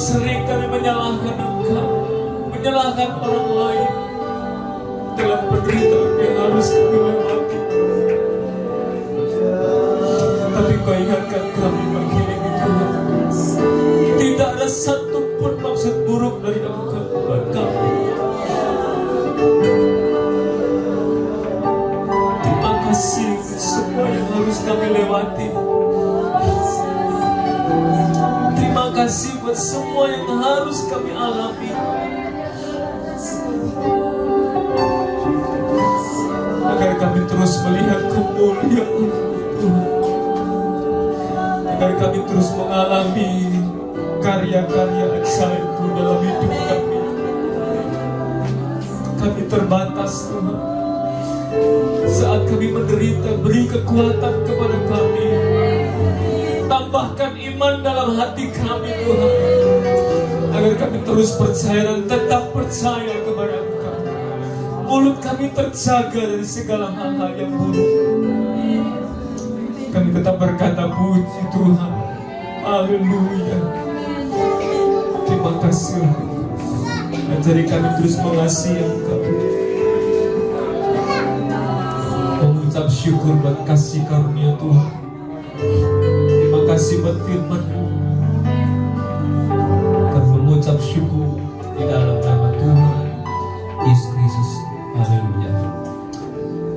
sering kami menyalahkan Engkau, menyalahkan orang lain dalam penderitaan yang harus kami lewati. Tapi Kau ingatkan kami pagi ini Tuhan, tidak ada satupun maksud buruk dari Engkau buat kami. Terima kasih untuk semua yang harus kami lewati. Terima kasih buat semua yang harus kami alami. Agar kami terus melihat kemuliaan Tuhan, agar kami terus mengalami karya-karya ajaib-Mu dalam hidup kami. Kami terbatas Tuhan. Saat kami menderita, beri kekuatan kepada kami. Tambahkan iman dalam hati kami Tuhan, agar kami terus percaya dan tetap percaya kepada Engkau. Mulut kami terjaga dari segala hal-hal yang buruk. Kami tetap berkata puji Tuhan. Haleluya. Terima kasih. Ajari kami terus mengasihi Engkau. Mengucap syukur buat kasih karunia Tuhan. Terima kasih buat firman-Mu. Kami mengucap syukur di dalam nama Tuhan Yesus Kristus. Haleluya.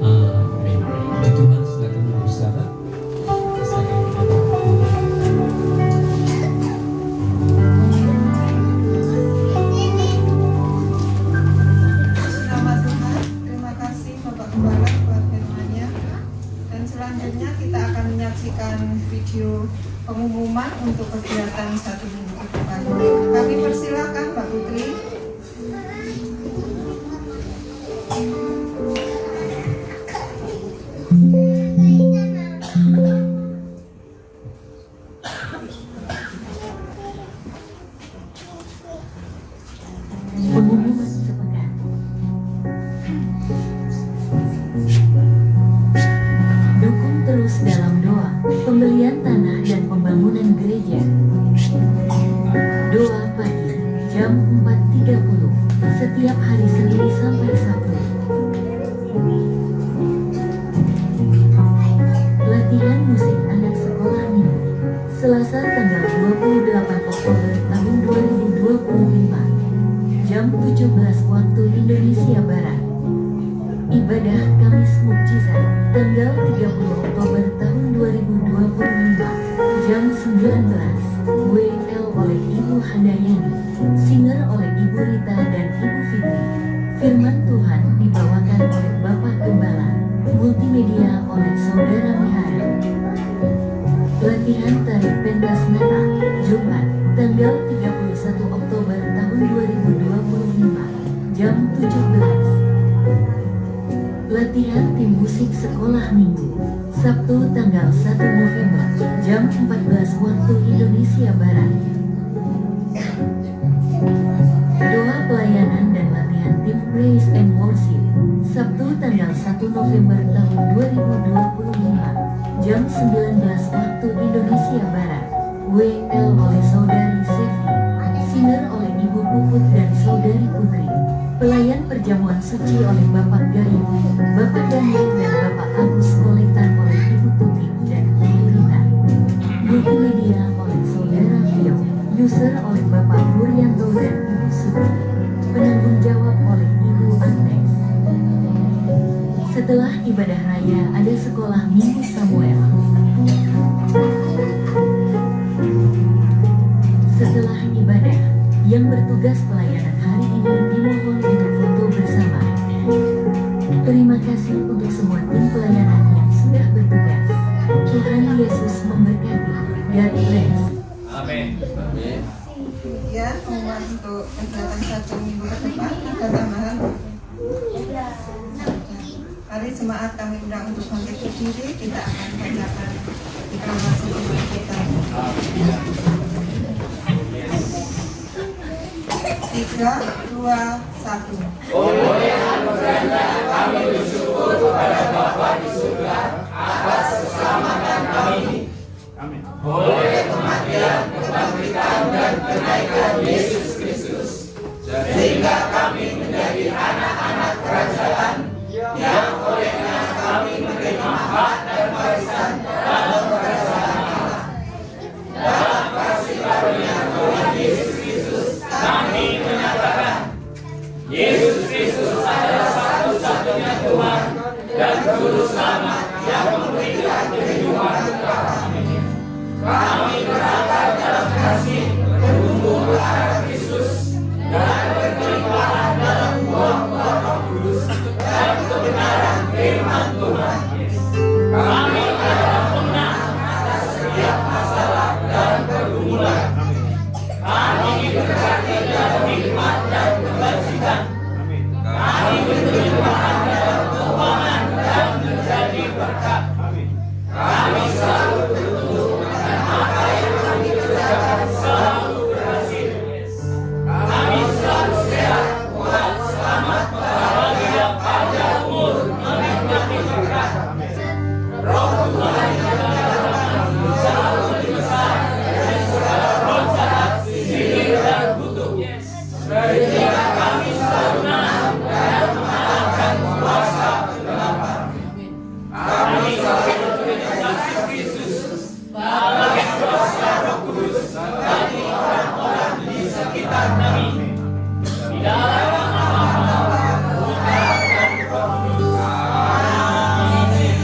Amin. Puji Tuhan, silakan berbicara. Silakan berbicara. Nama Tuhan, terima kasih Bapak Gembala buat firman-Nya. Dan selanjutnya kita akan menyaksikan video pengumuman untuk kegiatan 1 minggu ke depan. Kami persilakan Mbak Putri. Pengumuman sepekan. Dukung terus dalam doa pembelian tanah dan pembangunan gereja. Doa pagi jam 4.30 setiap hari Senin sampai Sabtu. Latihan musik anak sekolah minggu Selasa tanggal 28 Oktober tahun 2025 jam 17 waktu Indonesia Barat. Ibadah Kamis Mukjizat tanggal 30 Oktober tahun 2025 jam 19 WL oleh Ibu Handayani, singer oleh Ibu Rita dan Ibu Fitri. Firman Tuhan dibawakan oleh Bapak Gembala, multimedia oleh Saudara Mihara. Latihan tari pentas Natal Jumat tanggal 31 Oktober tahun 2025 jam 17. Latihan tim musik sekolah minggu Sabtu tanggal 1 November jam 14 waktu Indonesia Barat. Doa pelayanan dan latihan tim Praise and Worship Sabtu tanggal 1 November tahun 2025 jam 19 waktu Indonesia Barat. WL oleh Saudari Sevi, singer oleh Ibu Puput dan Saudari Putri. Pelayan perjamuan suci oleh Bapak Gayu, Bapak Daniel dan Bapak Agus. Kolektan oleh Ibu Tuti dan Ibu Rita. Multimedia oleh Saudara Vio, user oleh Bapak Puryanto dan Ibu Suti. Penanggung jawab oleh Ibu Agnes. Setelah ibadah raya ada sekolah minggu Samuel. Setelah ibadah, yang bertugas pelayanan hari ini dimohon untuk foto bersama. Terima kasih untuk semua tim pelayanan yang sudah bertugas. Tuhan Yesus memberkati. God bless. Amin. Ya, pengumuman untuk kegiatan 1 minggu ke depan ada tambahan. Hari jemaat kami undang untuk bangkit berdiri. Kita akan bacakan deklarasi iman kita. 3, 2, 1. Kemuliaan beranda kami bersyukur kepada Bapa di surga atas keselamatan kami. Oleh kematian, kebangkitan kebangkitan dan kenaikan Yesus Kristus, sehingga kami menjadi anak-anak kerajaan yang olehnya kami menerima hak dan warisan dalam kerajaan Allah. Dalam kasih karunia Tuhan Yesus Kristus, kami menyatakan Yesus Kristus adalah satu-satunya Tuhan dan Juru Selamat yang memberikan kehidupan kami. Kami berangkat dalam kasih, bertumbuh ke arah Kristus, dan berkelimpahan dalam buah-buah Roh Kudus dan kebenaran firman Tuhan. Kami adalah pemenang atas setiap masalah dan pergumulan. Kami diberkati dalam hikmat dan kebajikan. Kami berkelimpahan dalam keuangan dan menjadi berkat. Kami selalu bertumbuh dan apa yang kami kerjakan selalu berhasil. Kami selalu sehat, kuat, selamat, bahagia, panjang umur, menikmati berkat. Roh Tuhan yang dalam kami jauh lebih besar dari segala roh jahat, sihir dan kutuk. Sehingga kami selalu menang dan mengalahkan kuasa kegelapan. Kami selalu menyaksikan Kristus bagian kuasa Roh Kudus bagi orang-orang di sekitar kami. Di dalam nama Bapa, Putra, dan Roh Kudus. Amin.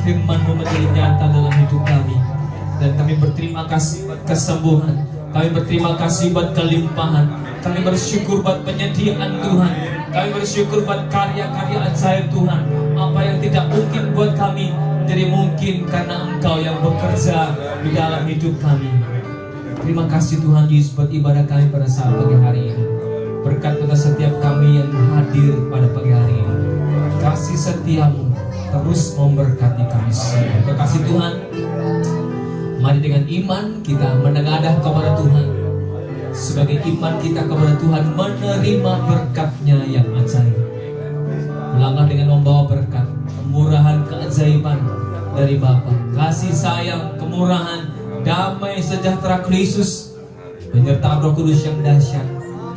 firman-Mu menjadi nyata dalam hidup kami. Dan kami berterima kasih buat kesembuhan, kami berterima kasih buat kelimpahan, kami bersyukur buat penyediaan Tuhan, kami bersyukur buat karya-karya ajaib Tuhan. Apa yang tidak mungkin buat kami menjadi mungkin karena Engkau yang bekerja di dalam hidup kami. Terima kasih Tuhan Yesus buat ibadah kami pada saat pagi hari ini. Berkat pada setiap kami yang hadir pada pagi hari ini. Kasih setiamu terus memberkati kami semua. Terima kasih Tuhan. Mari dengan iman kita menengadah kepada Tuhan. Sebagai iman kita kepada Tuhan, menerima berkat-Nya yang ajaib. Melangkah dengan membawa berkat, kemurahan, keajaiban dari Bapa, kasih sayang, kemurahan, damai, sejahtera Kristus, penyertaan Roh Kudus yang dahsyat,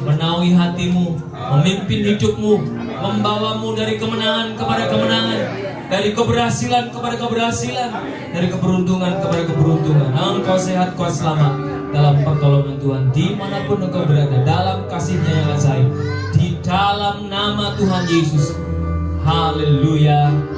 menaungi hatimu, memimpin hidupmu, membawamu dari kemenangan kepada kemenangan, dari keberhasilan kepada keberhasilan, dari keberuntungan kepada keberuntungan. Engkau sehat, kau selamat dalam pertolongan Tuhan, dimanapun engkau berada, dalam kasih-Nya yang ajaib, di dalam nama Tuhan Yesus. Haleluya.